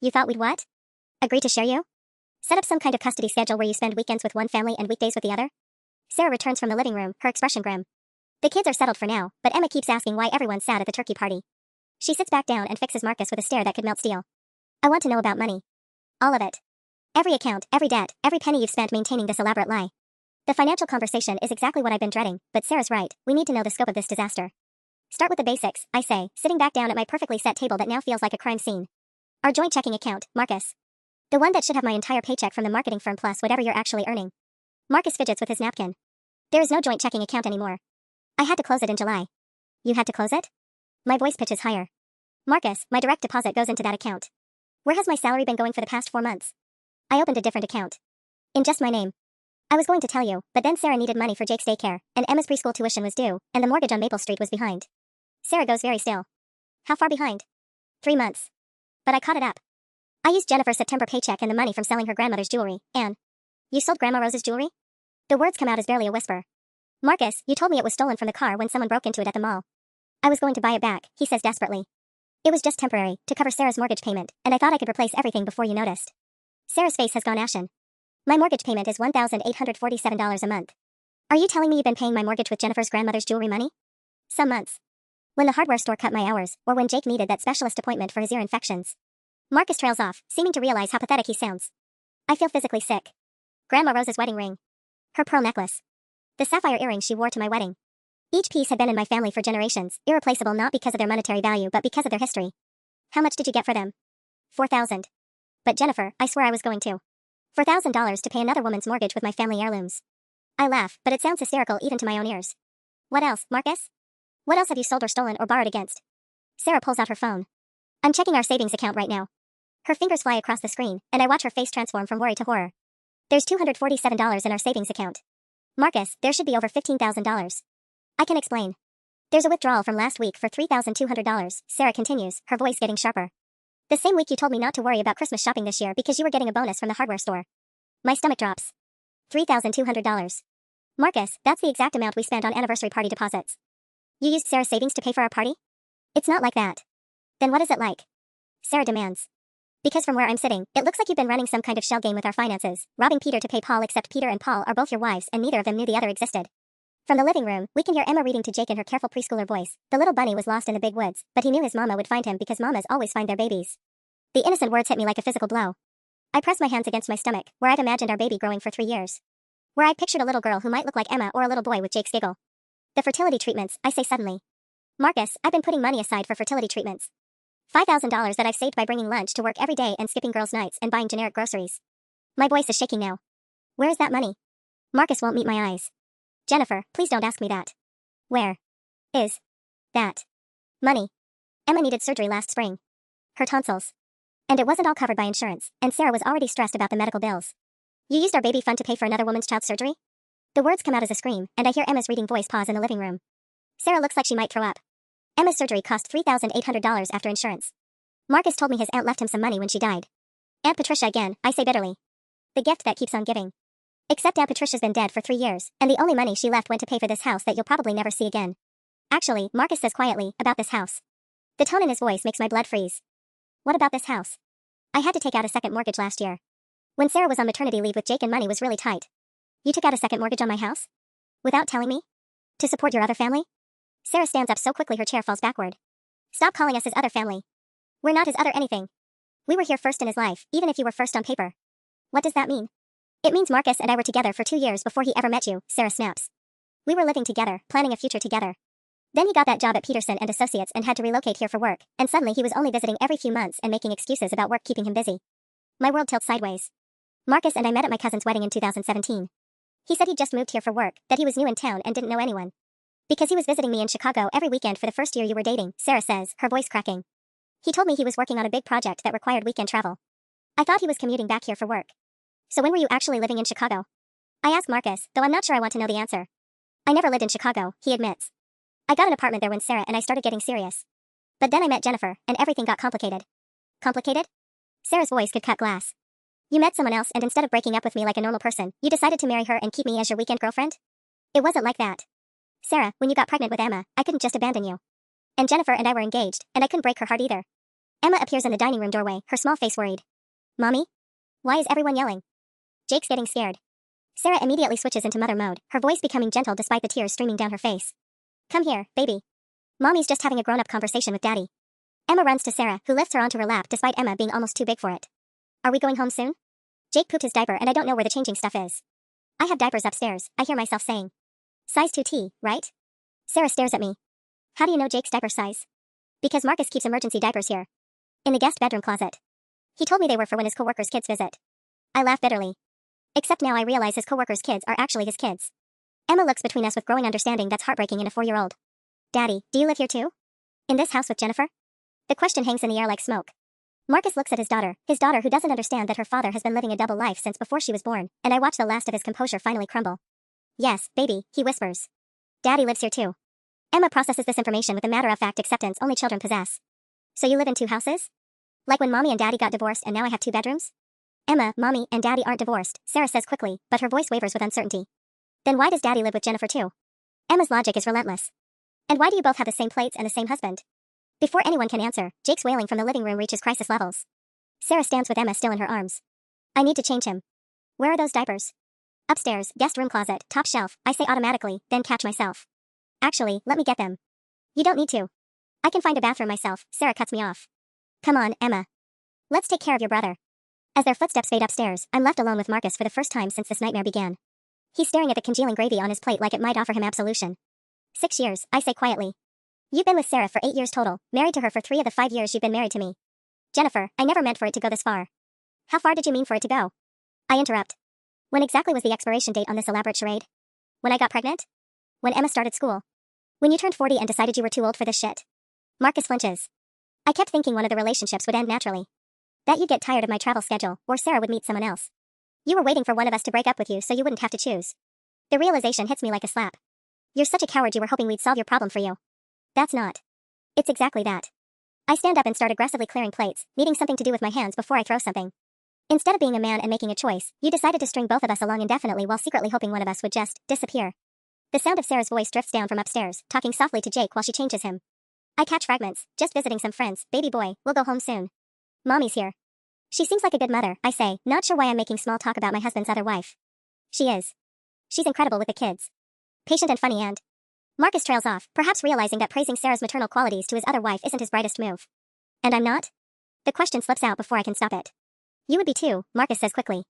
You thought we'd what? Agree to share you? Set up some kind of custody schedule where you spend weekends with one family and weekdays with the other? Sarah returns from the living room, her expression grim. The kids are settled for now, but Emma keeps asking why everyone's sad at the turkey party. She sits back down and fixes Marcus with a stare that could melt steel. I want to know about money. All of it. Every account, every debt, every penny you've spent maintaining this elaborate lie. The financial conversation is exactly what I've been dreading, but Sarah's right, we need to know the scope of this disaster. Start with the basics, I say, sitting back down at my perfectly set table that now feels like a crime scene. Our joint checking account, Marcus. The one that should have my entire paycheck from the marketing firm plus whatever you're actually earning. Marcus fidgets with his napkin. There is no joint checking account anymore. I had to close it in July. You had to close it? My voice pitches higher. Marcus, my direct deposit goes into that account. Where has my salary been going for the past 4 months? I opened a different account. In just my name. I was going to tell you, but then Sarah needed money for Jake's daycare, and Emma's preschool tuition was due, and the mortgage on Maple Street was behind. Sarah goes very still. How far behind? 3 months. But I caught it up. I used Jennifer's September paycheck and the money from selling her grandmother's jewelry, and... You sold Grandma Rose's jewelry? The words come out as barely a whisper. Marcus, you told me it was stolen from the car when someone broke into it at the mall. I was going to buy it back, he says desperately. It was just temporary, to cover Sarah's mortgage payment, and I thought I could replace everything before you noticed. Sarah's face has gone ashen. My mortgage payment is $1,847 a month. Are you telling me you've been paying my mortgage with Jennifer's grandmother's jewelry money? Some months. When the hardware store cut my hours, or when Jake needed that specialist appointment for his ear infections. Marcus trails off, seeming to realize how pathetic he sounds. I feel physically sick. Grandma Rose's wedding ring. Her pearl necklace. The sapphire earrings she wore to my wedding. Each piece had been in my family for generations, irreplaceable not because of their monetary value but because of their history. How much did you get for them? $4,000. But Jennifer, I swear I was going to. $4,000 to pay another woman's mortgage with my family heirlooms. I laugh, but it sounds hysterical even to my own ears. What else, Marcus? What else have you sold or stolen or borrowed against? Sarah pulls out her phone. I'm checking our savings account right now. Her fingers fly across the screen, and I watch her face transform from worry to horror. There's $247 in our savings account. Marcus, there should be over $15,000. I can explain. There's a withdrawal from last week for $3,200, Sarah continues, her voice getting sharper. The same week you told me not to worry about Christmas shopping this year because you were getting a bonus from the hardware store. My stomach drops. $3,200. Marcus, that's the exact amount we spent on anniversary party deposits. You used Sarah's savings to pay for our party? It's not like that. Then what is it like? Sarah demands. Because from where I'm sitting, it looks like you've been running some kind of shell game with our finances, robbing Peter to pay Paul, except Peter and Paul are both your wives and neither of them knew the other existed. From the living room, we can hear Emma reading to Jake in her careful preschooler voice. The little bunny was lost in the big woods, but he knew his mama would find him because mamas always find their babies. The innocent words hit me like a physical blow. I pressed my hands against my stomach, where I'd imagined our baby growing for 3 years. Where I'd pictured a little girl who might look like Emma or a little boy with Jake's giggle. The fertility treatments, I say suddenly. Marcus, I've been putting money aside for fertility treatments. $5,000 that I've saved by bringing lunch to work every day and skipping girls' nights and buying generic groceries. My voice is shaking now. Where is that money? Marcus won't meet my eyes. Jennifer, please don't ask me that. Where is that money? Emma needed surgery last spring. Her tonsils. And it wasn't all covered by insurance, and Sarah was already stressed about the medical bills. You used our baby fund to pay for another woman's child's surgery? The words come out as a scream, and I hear Emma's reading voice pause in the living room. Sarah looks like she might throw up. Emma's surgery cost $3,800 after insurance. Marcus told me his aunt left him some money when she died. Aunt Patricia again, I say bitterly. The gift that keeps on giving. Except Aunt Patricia's been dead for 3 years, and the only money she left went to pay for this house that you'll probably never see again. Actually, Marcus says quietly, about this house. The tone in his voice makes my blood freeze. What about this house? I had to take out a second mortgage last year. When Sarah was on maternity leave with Jake and money was really tight. You took out a second mortgage on my house? Without telling me? To support your other family? Sarah stands up so quickly her chair falls backward. Stop calling us his other family. We're not his other anything. We were here first in his life, even if you were first on paper. What does that mean? It means Marcus and I were together for 2 years before he ever met you, Sarah snaps. We were living together, planning a future together. Then he got that job at Peterson and Associates and had to relocate here for work, and suddenly he was only visiting every few months and making excuses about work keeping him busy. My world tilts sideways. Marcus and I met at my cousin's wedding in 2017. He said he'd just moved here for work, that he was new in town and didn't know anyone. Because he was visiting me in Chicago every weekend for the first year you were dating, Sarah says, her voice cracking. He told me he was working on a big project that required weekend travel. I thought he was commuting back here for work. So when were you actually living in Chicago? I asked Marcus, though I'm not sure I want to know the answer. I never lived in Chicago, he admits. I got an apartment there when Sarah and I started getting serious. But then I met Jennifer, and everything got complicated. Complicated? Sarah's voice could cut glass. You met someone else and instead of breaking up with me like a normal person, you decided to marry her and keep me as your weekend girlfriend? It wasn't like that. Sarah, when you got pregnant with Emma, I couldn't just abandon you. And Jennifer and I were engaged, and I couldn't break her heart either. Emma appears in the dining room doorway, her small face worried. Mommy? Why is everyone yelling? Jake's getting scared. Sarah immediately switches into mother mode, her voice becoming gentle despite the tears streaming down her face. Come here, baby. Mommy's just having a grown-up conversation with Daddy. Emma runs to Sarah, who lifts her onto her lap despite Emma being almost too big for it. Are we going home soon? Jake pooped his diaper and I don't know where the changing stuff is. I have diapers upstairs, I hear myself saying. Size 2T, right? Sarah stares at me. How do you know Jake's diaper size? Because Marcus keeps emergency diapers here. In the guest bedroom closet. He told me they were for when his coworkers' kids visit. I laugh bitterly. Except now I realize his coworkers' kids are actually his kids. Emma looks between us with growing understanding that's heartbreaking in a 4-year-old. Daddy, do you live here too? In this house with Jennifer? The question hangs in the air like smoke. Marcus looks at his daughter who doesn't understand that her father has been living a double life since before she was born, and I watch the last of his composure finally crumble. Yes, baby, he whispers. Daddy lives here too. Emma processes this information with a matter-of-fact acceptance only children possess. So you live in 2 houses? Like when Mommy and Daddy got divorced and now I have 2 bedrooms? Emma, Mommy, and Daddy aren't divorced, Sarah says quickly, but her voice wavers with uncertainty. Then why does Daddy live with Jennifer too? Emma's logic is relentless. And why do you both have the same plates and the same husband? Before anyone can answer, Jake's wailing from the living room reaches crisis levels. Sarah stands with Emma still in her arms. I need to change him. Where are those diapers? Upstairs, guest room closet, top shelf, I say automatically, then catch myself. Actually, let me get them. You don't need to. I can find a bathroom myself, Sarah cuts me off. Come on, Emma. Let's take care of your brother. As their footsteps fade upstairs, I'm left alone with Marcus for the first time since this nightmare began. He's staring at the congealing gravy on his plate like it might offer him absolution. 6 years, I say quietly. You've been with Sarah for 8 years total, married to her for 3 of the 5 years you've been married to me. Jennifer, I never meant for it to go this far. How far did you mean for it to go? I interrupt. When exactly was the expiration date on this elaborate charade? When I got pregnant? When Emma started school? When you turned 40 and decided you were too old for this shit? Marcus flinches. I kept thinking one of the relationships would end naturally. That you'd get tired of my travel schedule, or Sarah would meet someone else. You were waiting for one of us to break up with you so you wouldn't have to choose. The realization hits me like a slap. You're such a coward you were hoping we'd solve your problem for you. That's not. It's exactly that. I stand up and start aggressively clearing plates, needing something to do with my hands before I throw something. Instead of being a man and making a choice, you decided to string both of us along indefinitely while secretly hoping one of us would just disappear. The sound of Sarah's voice drifts down from upstairs, talking softly to Jake while she changes him. I catch fragments, just visiting some friends, baby boy, we'll go home soon. Mommy's here. She seems like a good mother, I say, not sure why I'm making small talk about my husband's other wife. She is. She's incredible with the kids. Patient and funny and... Marcus trails off, perhaps realizing that praising Sarah's maternal qualities to his other wife isn't his brightest move. And I'm not? The question slips out before I can stop it. You would be too, Marcus says quickly.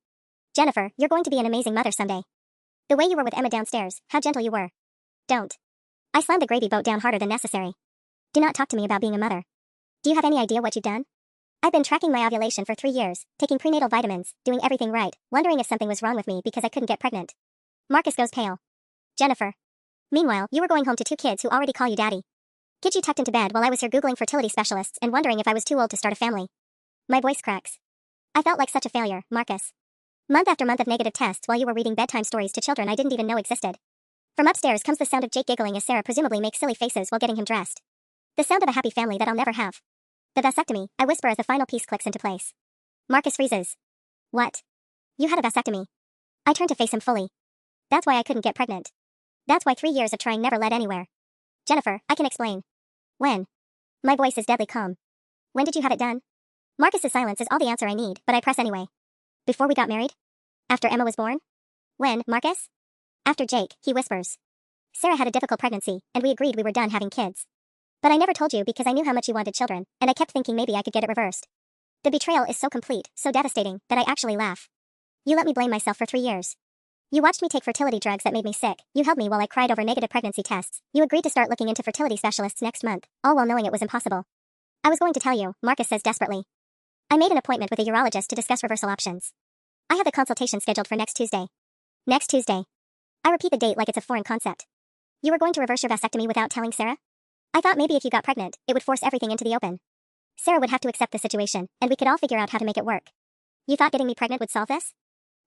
Jennifer, you're going to be an amazing mother someday. The way you were with Emma downstairs, how gentle you were. Don't. I slammed the gravy boat down harder than necessary. Do not talk to me about being a mother. Do you have any idea what you've done? I've been tracking my ovulation for 3 years, taking prenatal vitamins, doing everything right, wondering if something was wrong with me because I couldn't get pregnant. Marcus goes pale. Jennifer. Meanwhile, you were going home to 2 kids who already call you daddy. Get you tucked into bed while I was here Googling fertility specialists and wondering if I was too old to start a family. My voice cracks. I felt like such a failure, Marcus. Month after month of negative tests while you were reading bedtime stories to children I didn't even know existed. From upstairs comes the sound of Jake giggling as Sarah presumably makes silly faces while getting him dressed. The sound of a happy family that I'll never have. The vasectomy, I whisper as the final piece clicks into place. Marcus freezes. What? You had a vasectomy. I turn to face him fully. That's why I couldn't get pregnant. That's why 3 years of trying never led anywhere. Jennifer, I can explain. When? My voice is deadly calm. When did you have it done? Marcus's silence is all the answer I need, but I press anyway. Before we got married? After Emma was born? When, Marcus? After Jake, he whispers. Sarah had a difficult pregnancy, and we agreed we were done having kids. But I never told you because I knew how much you wanted children, and I kept thinking maybe I could get it reversed. The betrayal is so complete, so devastating, that I actually laugh. You let me blame myself for 3 years. You watched me take fertility drugs that made me sick, you held me while I cried over negative pregnancy tests, you agreed to start looking into fertility specialists next month, all while knowing it was impossible. I was going to tell you, Marcus says desperately. I made an appointment with a urologist to discuss reversal options. I have a consultation scheduled for next Tuesday. Next Tuesday. I repeat the date like it's a foreign concept. You were going to reverse your vasectomy without telling Sarah? I thought maybe if you got pregnant, it would force everything into the open. Sarah would have to accept the situation, and we could all figure out how to make it work. You thought getting me pregnant would solve this?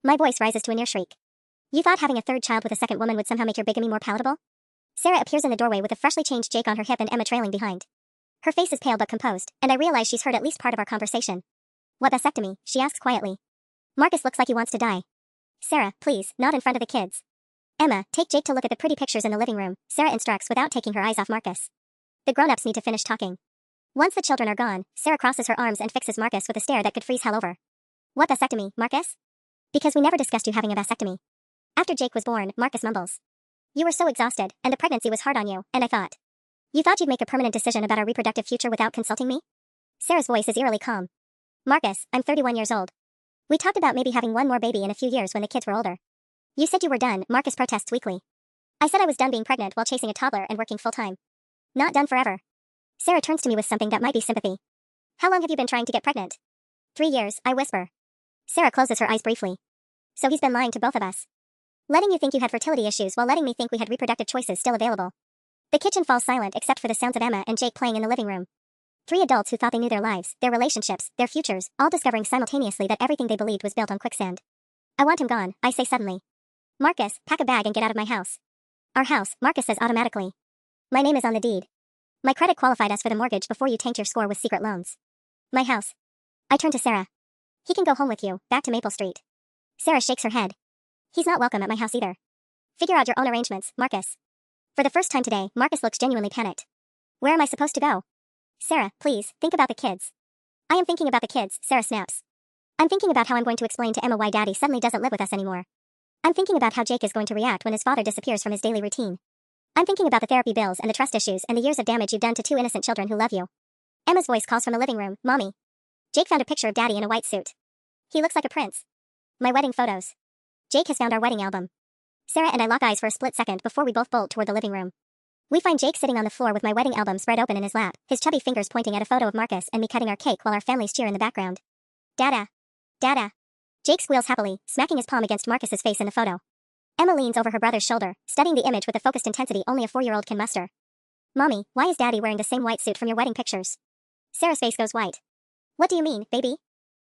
My voice rises to a near shriek. You thought having a third child with a second woman would somehow make your bigamy more palatable? Sarah appears in the doorway with a freshly changed Jake on her hip and Emma trailing behind. Her face is pale but composed, and I realize she's heard at least part of our conversation. What vasectomy? She asks quietly. Marcus looks like he wants to die. Sarah, please, not in front of the kids. Emma, take Jake to look at the pretty pictures in the living room, Sarah instructs without taking her eyes off Marcus. The grown-ups need to finish talking. Once the children are gone, Sarah crosses her arms and fixes Marcus with a stare that could freeze hell over. What vasectomy, Marcus? Because we never discussed you having a vasectomy. After Jake was born, Marcus mumbles. You were so exhausted, and the pregnancy was hard on you, and I thought. You thought you'd make a permanent decision about our reproductive future without consulting me? Sarah's voice is eerily calm. Marcus, I'm 31 years old. We talked about maybe having one more baby in a few years when the kids were older. You said you were done, Marcus protests weakly. I said I was done being pregnant while chasing a toddler and working full-time. Not done forever. Sarah turns to me with something that might be sympathy. How long have you been trying to get pregnant? 3 years, I whisper. Sarah closes her eyes briefly. So he's been lying to both of us. Letting you think you had fertility issues while letting me think we had reproductive choices still available. The kitchen falls silent except for the sounds of Emma and Jake playing in the living room. 3 adults who thought they knew their lives, their relationships, their futures, all discovering simultaneously that everything they believed was built on quicksand. I want him gone, I say suddenly. Marcus, pack a bag and get out of my house. Our house, Marcus says automatically. My name is on the deed. My credit qualified us for the mortgage before you tanked your score with secret loans. My house. I turn to Sarah. He can go home with you, back to Maple Street. Sarah shakes her head. He's not welcome at my house either. Figure out your own arrangements, Marcus. For the first time today, Marcus looks genuinely panicked. Where am I supposed to go? Sarah, please, think about the kids. I am thinking about the kids, Sarah snaps. I'm thinking about how I'm going to explain to Emma why Daddy suddenly doesn't live with us anymore. I'm thinking about how Jake is going to react when his father disappears from his daily routine. I'm thinking about the therapy bills and the trust issues and the years of damage you've done to 2 innocent children who love you. Emma's voice calls from the living room, Mommy. Jake found a picture of Daddy in a white suit. He looks like a prince. My wedding photos. Jake has found our wedding album. Sarah and I lock eyes for a split second before we both bolt toward the living room. We find Jake sitting on the floor with my wedding album spread open in his lap, his chubby fingers pointing at a photo of Marcus and me cutting our cake while our families cheer in the background. Dada. Dada. Jake squeals happily, smacking his palm against Marcus's face in the photo. Emma leans over her brother's shoulder, studying the image with the focused intensity only a 4-year-old can muster. Mommy, why is Daddy wearing the same white suit from your wedding pictures? Sarah's face goes white. What do you mean, baby?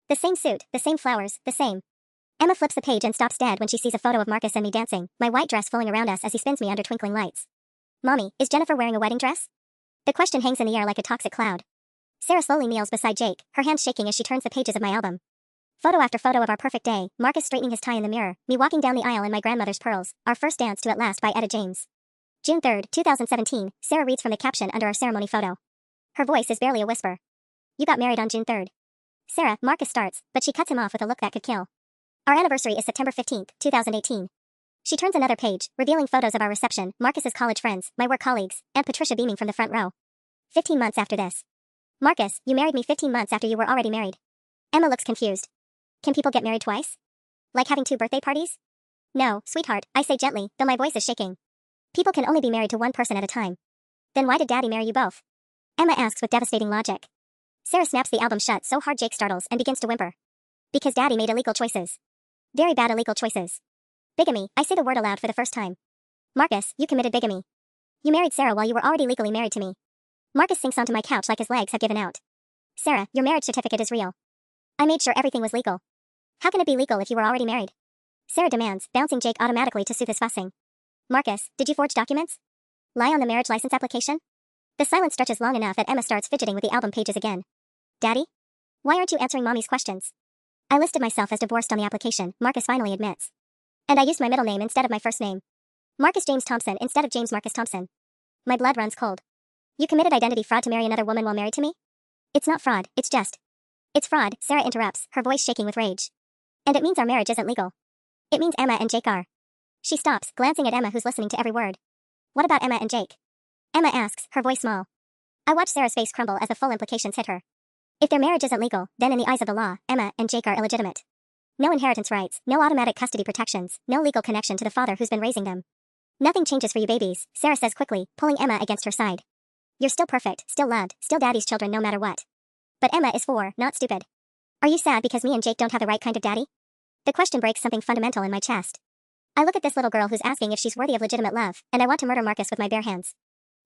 The same suit, the same flowers, the same. Emma flips the page and stops dead when she sees a photo of Marcus and me dancing, my white dress flowing around us as he spins me under twinkling lights. Mommy, is Jennifer wearing a wedding dress? The question hangs in the air like a toxic cloud. Sarah slowly kneels beside Jake, her hands shaking as she turns the pages of my album. Photo after photo of our perfect day, Marcus straightening his tie in the mirror, me walking down the aisle in my grandmother's pearls, our first dance to At Last by Etta James. June 3, 2017, Sarah reads from the caption under our ceremony photo. Her voice is barely a whisper. You got married on June 3. Sarah, Marcus starts, but she cuts him off with a look that could kill. Our anniversary is September 15, 2018. She turns another page, revealing photos of our reception, Marcus's college friends, my work colleagues, and Patricia beaming from the front row. 15 months after this. Marcus, you married me 15 months after you were already married. Emma looks confused. Can people get married twice? Like having two birthday parties? No, sweetheart, I say gently, though my voice is shaking. People can only be married to one person at a time. Then why did Daddy marry you both? Emma asks with devastating logic. Sarah snaps the album shut so hard Jake startles and begins to whimper. Because Daddy made illegal choices. Very bad illegal choices. Bigamy, I say the word aloud for the first time. Marcus, you committed bigamy. You married Sarah while you were already legally married to me. Marcus sinks onto my couch like his legs have given out. Sarah, your marriage certificate is real. I made sure everything was legal. How can it be legal if you were already married? Sarah demands, bouncing Jake automatically to soothe his fussing. Marcus, did you forge documents? Lie on the marriage license application? The silence stretches long enough that Emma starts fidgeting with the album pages again. Daddy? Why aren't you answering Mommy's questions? I listed myself as divorced on the application, Marcus finally admits. And I used my middle name instead of my first name. Marcus James Thompson instead of James Marcus Thompson. My blood runs cold. You committed identity fraud to marry another woman while married to me? It's not fraud, it's just. It's fraud, Sarah interrupts, her voice shaking with rage. And it means our marriage isn't legal. It means Emma and Jake are. She stops, glancing at Emma who's listening to every word. What about Emma and Jake? Emma asks, her voice small. I watch Sarah's face crumble as the full implications hit her. If their marriage isn't legal, then in the eyes of the law, Emma and Jake are illegitimate. No inheritance rights, no automatic custody protections, no legal connection to the father who's been raising them. Nothing changes for you babies, Sarah says quickly, pulling Emma against her side. You're still perfect, still loved, still Daddy's children no matter what. But Emma is 4, not stupid. Are you sad because me and Jake don't have the right kind of daddy? The question breaks something fundamental in my chest. I look at this little girl who's asking if she's worthy of legitimate love, and I want to murder Marcus with my bare hands.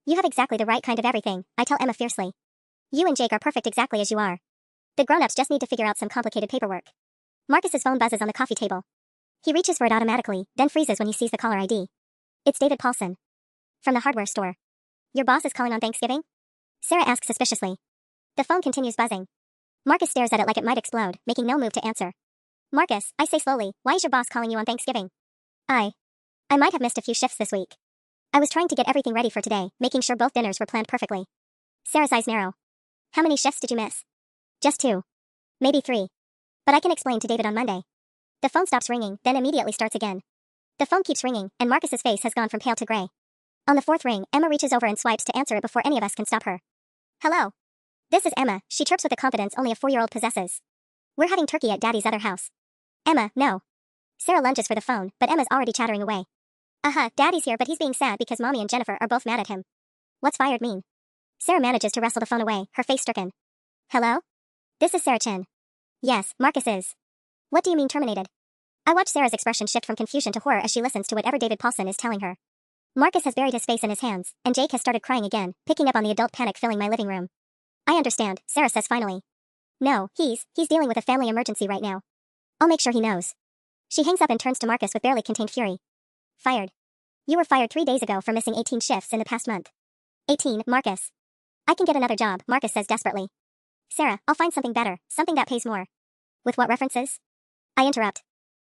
You have exactly the right kind of everything, I tell Emma fiercely. You and Jake are perfect exactly as you are. The grown-ups just need to figure out some complicated paperwork. Marcus's phone buzzes on the coffee table. He reaches for it automatically, then freezes when he sees the caller ID. It's David Paulson. From the hardware store. Your boss is calling on Thanksgiving? Sarah asks suspiciously. The phone continues buzzing. Marcus stares at it like it might explode, making no move to answer. Marcus, I say slowly, why is your boss calling you on Thanksgiving? I might have missed a few shifts this week. I was trying to get everything ready for today, making sure both dinners were planned perfectly. Sarah's eyes narrow. How many shifts did you miss? Just 2. Maybe 3. But I can explain to David on Monday. The phone stops ringing, then immediately starts again. The phone keeps ringing, and Marcus's face has gone from pale to gray. On the 4th ring, Emma reaches over and swipes to answer it before any of us can stop her. Hello. This is Emma, she chirps with the confidence only a 4-year-old possesses. We're having turkey at Daddy's other house. Emma, no. Sarah lunges for the phone, but Emma's already chattering away. Daddy's here but he's being sad because Mommy and Jennifer are both mad at him. What's fired mean? Sarah manages to wrestle the phone away, her face stricken. Hello? This is Sarah Chin. Yes, Marcus is. What do you mean terminated? I watch Sarah's expression shift from confusion to horror as she listens to whatever David Paulson is telling her. Marcus has buried his face in his hands, and Jake has started crying again, picking up on the adult panic filling my living room. I understand, Sarah says finally. No, he's dealing with a family emergency right now. I'll make sure he knows. She hangs up and turns to Marcus with barely contained fury. Fired. You were fired 3 days ago for missing 18 shifts in the past month. 18, Marcus. I can get another job, Marcus says desperately. Sarah, I'll find something better, something that pays more. With what references? I interrupt.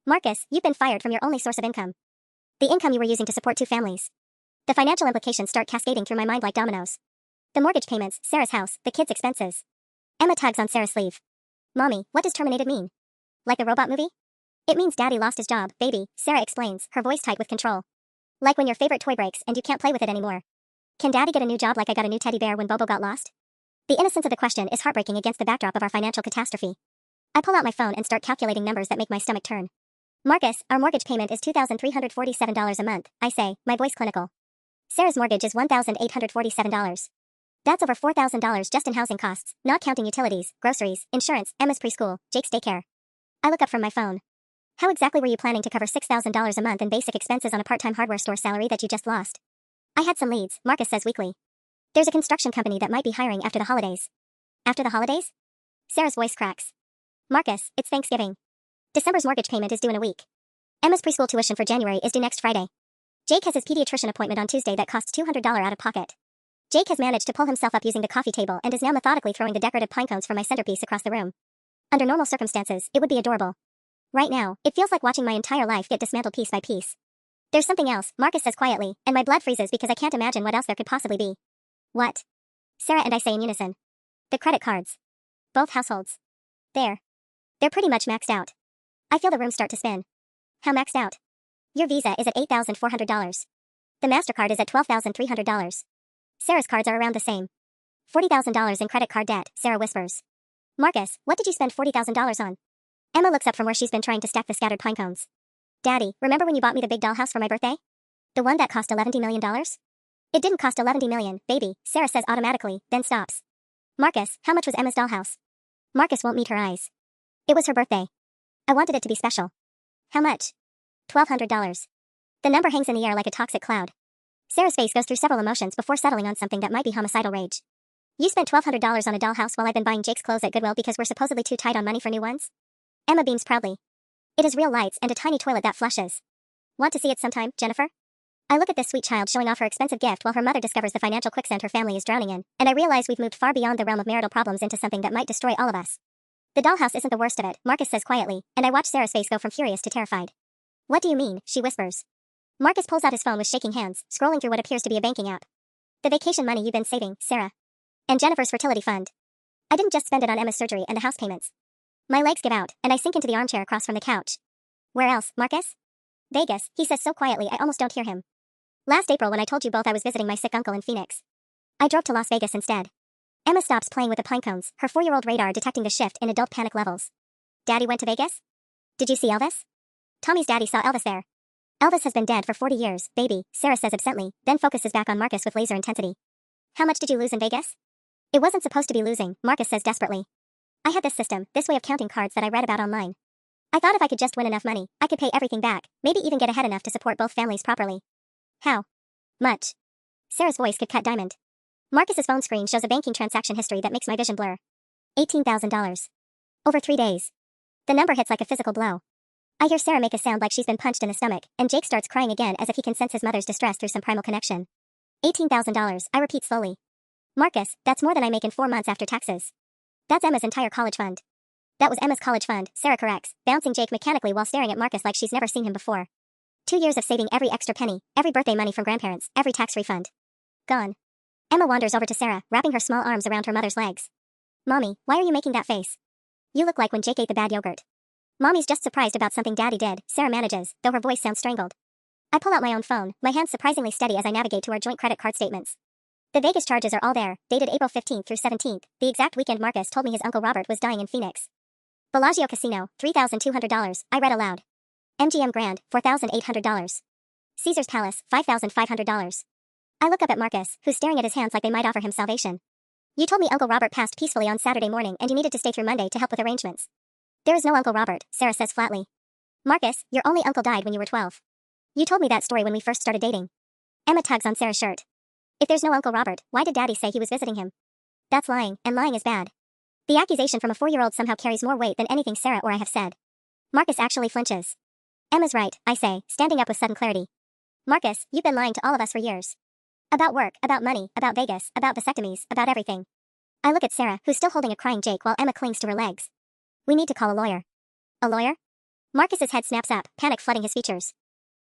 Marcus, you've been fired from your only source of income. The income you were using to support 2 families. The financial implications start cascading through my mind like dominoes. The mortgage payments, Sarah's house, the kids' expenses. Emma tugs on Sarah's sleeve. Mommy, what does terminated mean? Like the robot movie? It means Daddy lost his job, baby, Sarah explains, her voice tight with control. Like when your favorite toy breaks and you can't play with it anymore. Can Daddy get a new job like I got a new teddy bear when Bobo got lost? The innocence of the question is heartbreaking against the backdrop of our financial catastrophe. I pull out my phone and start calculating numbers that make my stomach turn. Marcus, our mortgage payment is $2,347 a month, I say, my voice clinical. Sarah's mortgage is $1,847. That's over $4,000 just in housing costs, not counting utilities, groceries, insurance, Emma's preschool, Jake's daycare. I look up from my phone. How exactly were you planning to cover $6,000 a month in basic expenses on a part-time hardware store salary that you just lost? I had some leads, Marcus says weakly. There's a construction company that might be hiring after the holidays. After the holidays? Sarah's voice cracks. Marcus, it's Thanksgiving. December's mortgage payment is due in a week. Emma's preschool tuition for January is due next Friday. Jake has his pediatrician appointment on Tuesday that costs $200 out of pocket. Jake has managed to pull himself up using the coffee table and is now methodically throwing the decorative pine cones from my centerpiece across the room. Under normal circumstances, it would be adorable. Right now, it feels like watching my entire life get dismantled piece by piece. There's something else, Marcus says quietly, and my blood freezes because I can't imagine what else there could possibly be. What? Sarah and I say in unison. The credit cards. Both households. They're pretty much maxed out. I feel the room start to spin. How maxed out? Your Visa is at $8,400. The MasterCard is at $12,300. Sarah's cards are around the same. $40,000 in credit card debt, Sarah whispers. Marcus, what did you spend $40,000 on? Emma looks up from where she's been trying to stack the scattered pine cones. Daddy, remember when you bought me the big dollhouse for my birthday? The one that cost $11 million? It didn't cost $11 million, baby, Sarah says automatically, then stops. Marcus, how much was Emma's dollhouse? Marcus won't meet her eyes. It was her birthday. I wanted it to be special. How much? $1,200. The number hangs in the air like a toxic cloud. Sarah's face goes through several emotions before settling on something that might be homicidal rage. You spent $1,200 on a dollhouse while I've been buying Jake's clothes at Goodwill because we're supposedly too tight on money for new ones? Emma beams proudly. It has real lights and a tiny toilet that flushes. Want to see it sometime, Jennifer? I look at this sweet child showing off her expensive gift while her mother discovers the financial quicksand her family is drowning in, and I realize we've moved far beyond the realm of marital problems into something that might destroy all of us. The dollhouse isn't the worst of it, Marcus says quietly, and I watch Sarah's face go from furious to terrified. What do you mean? She whispers. Marcus pulls out his phone with shaking hands, scrolling through what appears to be a banking app. The vacation money you've been saving, Sarah. And Jennifer's fertility fund. I didn't just spend it on Emma's surgery and the house payments. My legs give out, and I sink into the armchair across from the couch. Where else, Marcus? Vegas, he says so quietly I almost don't hear him. Last April when I told you both I was visiting my sick uncle in Phoenix. I drove to Las Vegas instead. Emma stops playing with the pine cones, her 4-year-old radar detecting the shift in adult panic levels. Daddy went to Vegas? Did you see Elvis? Tommy's daddy saw Elvis there. Elvis has been dead for 40 years, baby, Sarah says absently, then focuses back on Marcus with laser intensity. How much did you lose in Vegas? It wasn't supposed to be losing, Marcus says desperately. I had this system, this way of counting cards that I read about online. I thought if I could just win enough money, I could pay everything back, maybe even get ahead enough to support both families properly. How much? Sarah's voice could cut diamond. Marcus's phone screen shows a banking transaction history that makes my vision blur. $18,000. Over 3 days. The number hits like a physical blow. I hear Sarah make a sound like she's been punched in the stomach, and Jake starts crying again as if he can sense his mother's distress through some primal connection. $18,000, I repeat slowly. Marcus, that's more than I make in 4 months after taxes. That's Emma's entire college fund. That was Emma's college fund, Sarah corrects, bouncing Jake mechanically while staring at Marcus like she's never seen him before. 2 years of saving every extra penny, every birthday money from grandparents, every tax refund. Gone. Emma wanders over to Sarah, wrapping her small arms around her mother's legs. Mommy, why are you making that face? You look like when Jake ate the bad yogurt. Mommy's just surprised about something Daddy did, Sarah manages, though her voice sounds strangled. I pull out my own phone, my hands surprisingly steady as I navigate to our joint credit card statements. The Vegas charges are all there, dated April 15th through 17th, the exact weekend Marcus told me his Uncle Robert was dying in Phoenix. Bellagio Casino, $3,200, I read aloud. MGM Grand, $4,800. Caesar's Palace, $5,500. I look up at Marcus, who's staring at his hands like they might offer him salvation. You told me Uncle Robert passed peacefully on Saturday morning and you needed to stay through Monday to help with arrangements. There is no Uncle Robert, Sarah says flatly. Marcus, your only uncle died when you were 12. You told me that story when we first started dating. Emma tugs on Sarah's shirt. If there's no Uncle Robert, why did Daddy say he was visiting him? That's lying, and lying is bad. The accusation from a 4-year-old somehow carries more weight than anything Sarah or I have said. Marcus actually flinches. Emma's right, I say, standing up with sudden clarity. Marcus, you've been lying to all of us for years. About work, about money, about Vegas, about vasectomies, about everything. I look at Sarah, who's still holding a crying Jake while Emma clings to her legs. We need to call a lawyer. A lawyer? Marcus's head snaps up, panic flooding his features.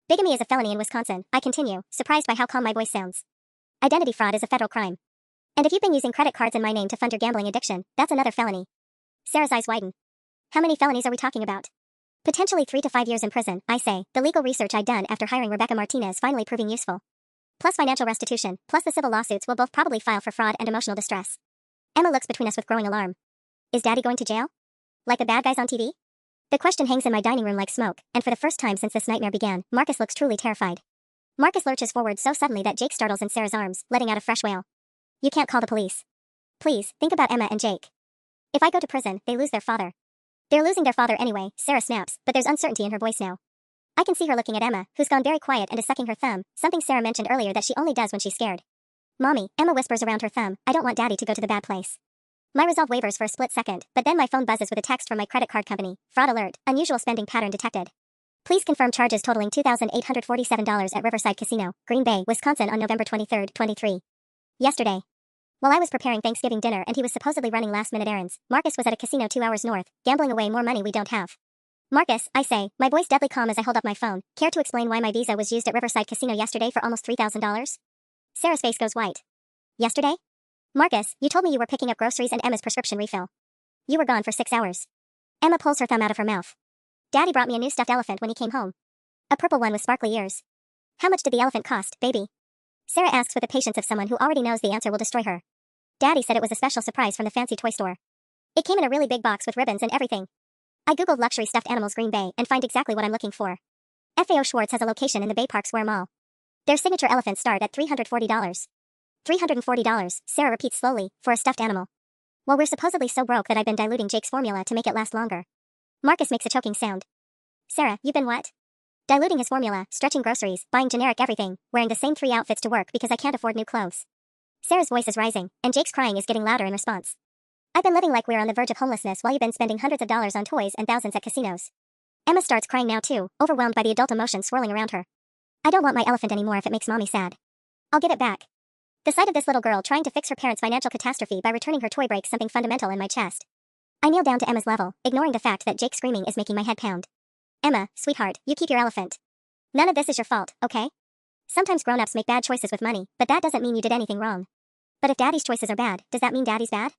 Bigamy is a felony in Wisconsin, I continue, surprised by how calm my voice sounds. Identity fraud is a federal crime. And if you've been using credit cards in my name to fund your gambling addiction, that's another felony. Sarah's eyes widen. How many felonies are we talking about? Potentially 3 to 5 years in prison, I say, the legal research I'd done after hiring Rebecca Martinez finally proving useful. Plus financial restitution, plus the civil lawsuits we'll both probably file for fraud and emotional distress. Emma looks between us with growing alarm. Is Daddy going to jail? Like the bad guys on TV? The question hangs in my dining room like smoke, and for the first time since this nightmare began, Marcus looks truly terrified. Marcus lurches forward so suddenly that Jake startles in Sarah's arms, letting out a fresh wail. You can't call the police. Please, think about Emma and Jake. If I go to prison, they lose their father. They're losing their father anyway, Sarah snaps, but there's uncertainty in her voice now. I can see her looking at Emma, who's gone very quiet and is sucking her thumb, something Sarah mentioned earlier that she only does when she's scared. Mommy, Emma whispers around her thumb, I don't want Daddy to go to the bad place. My resolve wavers for a split second, but then my phone buzzes with a text from my credit card company. Fraud alert, unusual spending pattern detected. Please confirm charges totaling $2,847 at Riverside Casino, Green Bay, Wisconsin on November 23, 23. Yesterday. While I was preparing Thanksgiving dinner and he was supposedly running last-minute errands, Marcus was at a casino 2 hours north, gambling away more money we don't have. Marcus, I say, my voice deadly calm as I hold up my phone, care to explain why my visa was used at Riverside Casino yesterday for almost $3,000? Sarah's face goes white. Yesterday? Marcus, you told me you were picking up groceries and Emma's prescription refill. You were gone for 6 hours. Emma pulls her thumb out of her mouth. Daddy brought me a new stuffed elephant when he came home. A purple one with sparkly ears. How much did the elephant cost, baby? Sarah asks with the patience of someone who already knows the answer will destroy her. Daddy said it was a special surprise from the fancy toy store. It came in a really big box with ribbons and everything. I googled luxury stuffed animals Green Bay and find exactly what I'm looking for. FAO Schwartz has a location in the Bay Park Square Mall. Their signature elephants start at $340. $340, Sarah repeats slowly, for a stuffed animal. Well, we're supposedly so broke that I've been diluting Jake's formula to make it last longer. Marcus makes a choking sound. Sarah, you've been what? Diluting his formula, stretching groceries, buying generic everything, wearing the same 3 outfits to work because I can't afford new clothes. Sarah's voice is rising, and Jake's crying is getting louder in response. I've been living like we're on the verge of homelessness while you've been spending hundreds of dollars on toys and thousands at casinos. Emma starts crying now too, overwhelmed by the adult emotion swirling around her. I don't want my elephant anymore if it makes mommy sad. I'll give it back. The sight of this little girl trying to fix her parents' financial catastrophe by returning her toy breaks something fundamental in my chest. I kneel down to Emma's level, ignoring the fact that Jake's screaming is making my head pound. Emma, sweetheart, you keep your elephant. None of this is your fault, okay? Sometimes grown-ups make bad choices with money, but that doesn't mean you did anything wrong. But if daddy's choices are bad, does that mean daddy's bad?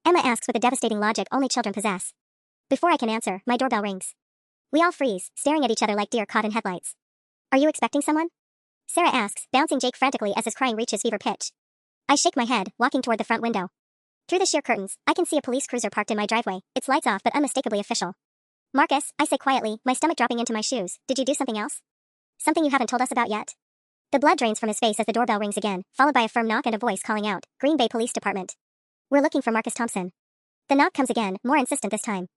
Emma asks with a devastating logic only children possess. Before I can answer, my doorbell rings. We all freeze, staring at each other like deer caught in headlights. Are you expecting someone? Sarah asks, bouncing Jake frantically as his crying reaches fever pitch. I shake my head, walking toward the front window. Through the sheer curtains, I can see a police cruiser parked in my driveway, its lights off but unmistakably official. Marcus, I say quietly, my stomach dropping into my shoes, did you do something else? Something you haven't told us about yet? The blood drains from his face as the doorbell rings again, followed by a firm knock and a voice calling out, Green Bay Police Department. We're looking for Marcus Thompson. The knock comes again, more insistent this time.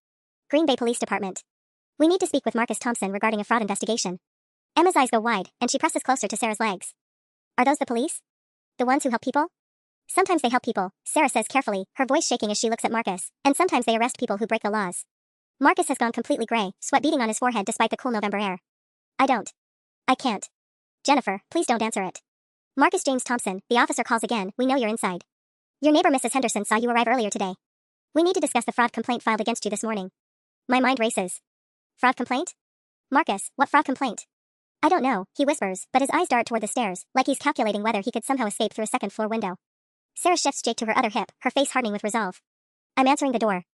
Green Bay Police Department. We need to speak with Marcus Thompson regarding a fraud investigation. Emma's eyes go wide, and she presses closer to Sarah's legs. Are those the police? The ones who help people? Sometimes they help people, Sarah says carefully, her voice shaking as she looks at Marcus, and sometimes they arrest people who break the laws. Marcus has gone completely gray, sweat beading on his forehead despite the cool November air. I can't. Jennifer, please don't answer it. Marcus James Thompson, the officer calls again, we know you're inside. Your neighbor Mrs. Henderson saw you arrive earlier today. We need to discuss the fraud complaint filed against you this morning. My mind races. Fraud complaint? Marcus, what fraud complaint? I don't know, he whispers, but his eyes dart toward the stairs, like he's calculating whether he could somehow escape through a second-floor window. Sarah shifts Jake to her other hip, her face hardening with resolve. I'm answering the door.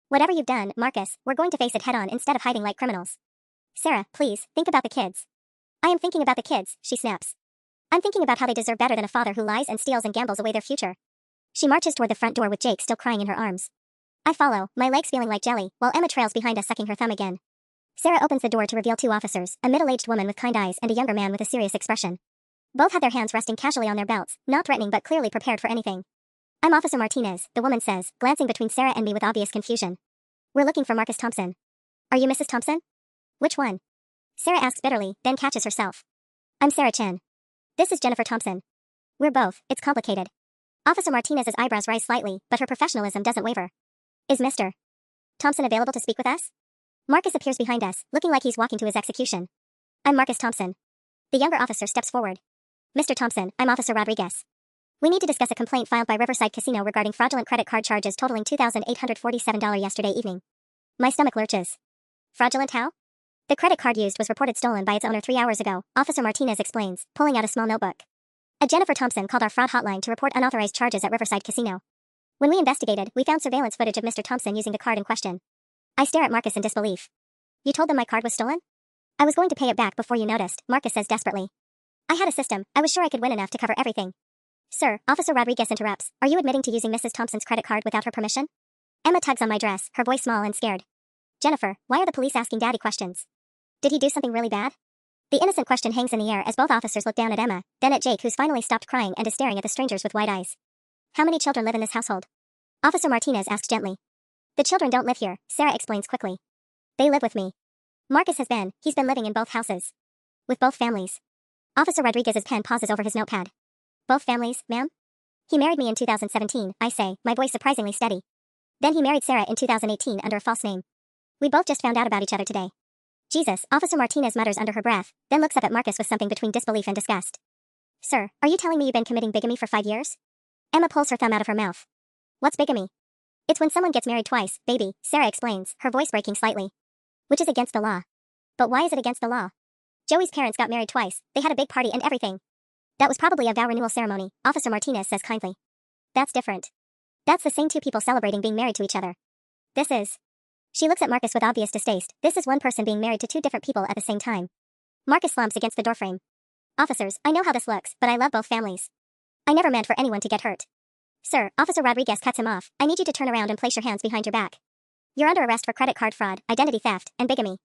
Whatever you've done, Marcus, we're going to face it head-on instead of hiding like criminals. Sarah, please, think about the kids. I am thinking about the kids, she snaps. I'm thinking about how they deserve better than a father who lies and steals and gambles away their future. She marches toward the front door with Jake still crying in her arms. I follow, my legs feeling like jelly, while Emma trails behind us sucking her thumb again. Sarah opens the door to reveal 2 officers, a middle-aged woman with kind eyes and a younger man with a serious expression. Both had their hands resting casually on their belts, not threatening but clearly prepared for anything. I'm Officer Martinez, the woman says, glancing between Sarah and me with obvious confusion. We're looking for Marcus Thompson. Are you Mrs. Thompson? Which one? Sarah asks bitterly, then catches herself. I'm Sarah Chen. This is Jennifer Thompson. We're both, it's complicated. Officer Martinez's eyebrows rise slightly, but her professionalism doesn't waver. Is Mr. Thompson available to speak with us? Marcus appears behind us, looking like he's walking to his execution. I'm Marcus Thompson. The younger officer steps forward. Mr. Thompson, I'm Officer Rodriguez. We need to discuss a complaint filed by Riverside Casino regarding fraudulent credit card charges totaling $2,847 yesterday evening. My stomach lurches. Fraudulent how? The credit card used was reported stolen by its owner 3 hours ago, Officer Martinez explains, pulling out a small notebook. A Jennifer Thompson called our fraud hotline to report unauthorized charges at Riverside Casino. When we investigated, we found surveillance footage of Mr. Thompson using the card in question. I stare at Marcus in disbelief. You told them my card was stolen? I was going to pay it back before you noticed, Marcus says desperately. I had a system, I was sure I could win enough to cover everything. Sir, Officer Rodriguez interrupts, are you admitting to using Mrs. Thompson's credit card without her permission? Emma tugs on my dress, her voice small and scared. Jennifer, why are the police asking daddy questions? Did he do something really bad? The innocent question hangs in the air as both officers look down at Emma, then at Jake who's finally stopped crying and is staring at the strangers with wide eyes. How many children live in this household? Officer Martinez asks gently. The children don't live here, Sarah explains quickly. They live with me. Marcus he's been living in both houses. With both families. Officer Rodriguez's pen pauses over his notepad. Both families, ma'am? He married me in 2017, I say, my voice surprisingly steady. Then he married Sarah in 2018 under a false name. We both just found out about each other today. Jesus, Officer Martinez mutters under her breath, then looks up at Marcus with something between disbelief and disgust. Sir, are you telling me you've been committing bigamy for 5 years? Emma pulls her thumb out of her mouth. What's bigamy? It's when someone gets married twice, baby, Sarah explains, her voice breaking slightly. Which is against the law. But why is it against the law? Joey's parents got married twice, they had a big party and everything. That was probably a vow renewal ceremony, Officer Martinez says kindly. That's different. That's the same 2 people celebrating being married to each other. This is. She looks at Marcus with obvious distaste. This is one person being married to 2 different people at the same time. Marcus slumps against the doorframe. Officers, I know how this looks, but I love both families. I never meant for anyone to get hurt. Sir, Officer Rodriguez cuts him off. I need you to turn around and place your hands behind your back. You're under arrest for credit card fraud, identity theft, and bigamy.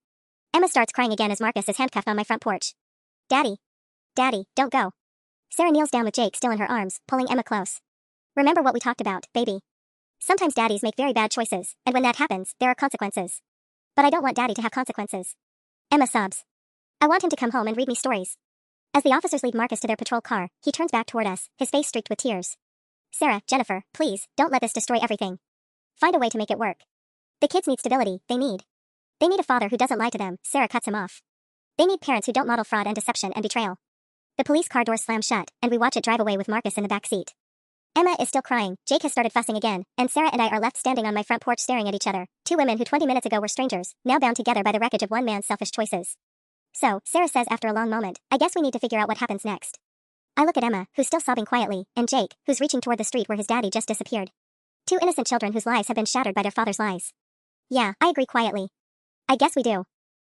Emma starts crying again as Marcus is handcuffed on my front porch. Daddy. Daddy, don't go. Sarah kneels down with Jake still in her arms, pulling Emma close. Remember what we talked about, baby. Sometimes daddies make very bad choices, and when that happens, there are consequences. But I don't want daddy to have consequences. Emma sobs. I want him to come home and read me stories. As the officers lead Marcus to their patrol car, he turns back toward us, his face streaked with tears. Sarah, Jennifer, please, don't let this destroy everything. Find a way to make it work. The kids need stability, they need a father who doesn't lie to them, Sarah cuts him off. They need parents who don't model fraud and deception and betrayal. The police car doors slam shut, and we watch it drive away with Marcus in the back seat. Emma is still crying, Jake has started fussing again, and Sarah and I are left standing on my front porch staring at each other, two women who 20 minutes ago were strangers, now bound together by the wreckage of one man's selfish choices. So, Sarah says after a long moment, I guess we need to figure out what happens next. I look at Emma, who's still sobbing quietly, and Jake, who's reaching toward the street where his daddy just disappeared. Two innocent children whose lives have been shattered by their father's lies. Yeah, I agree quietly. I guess we do.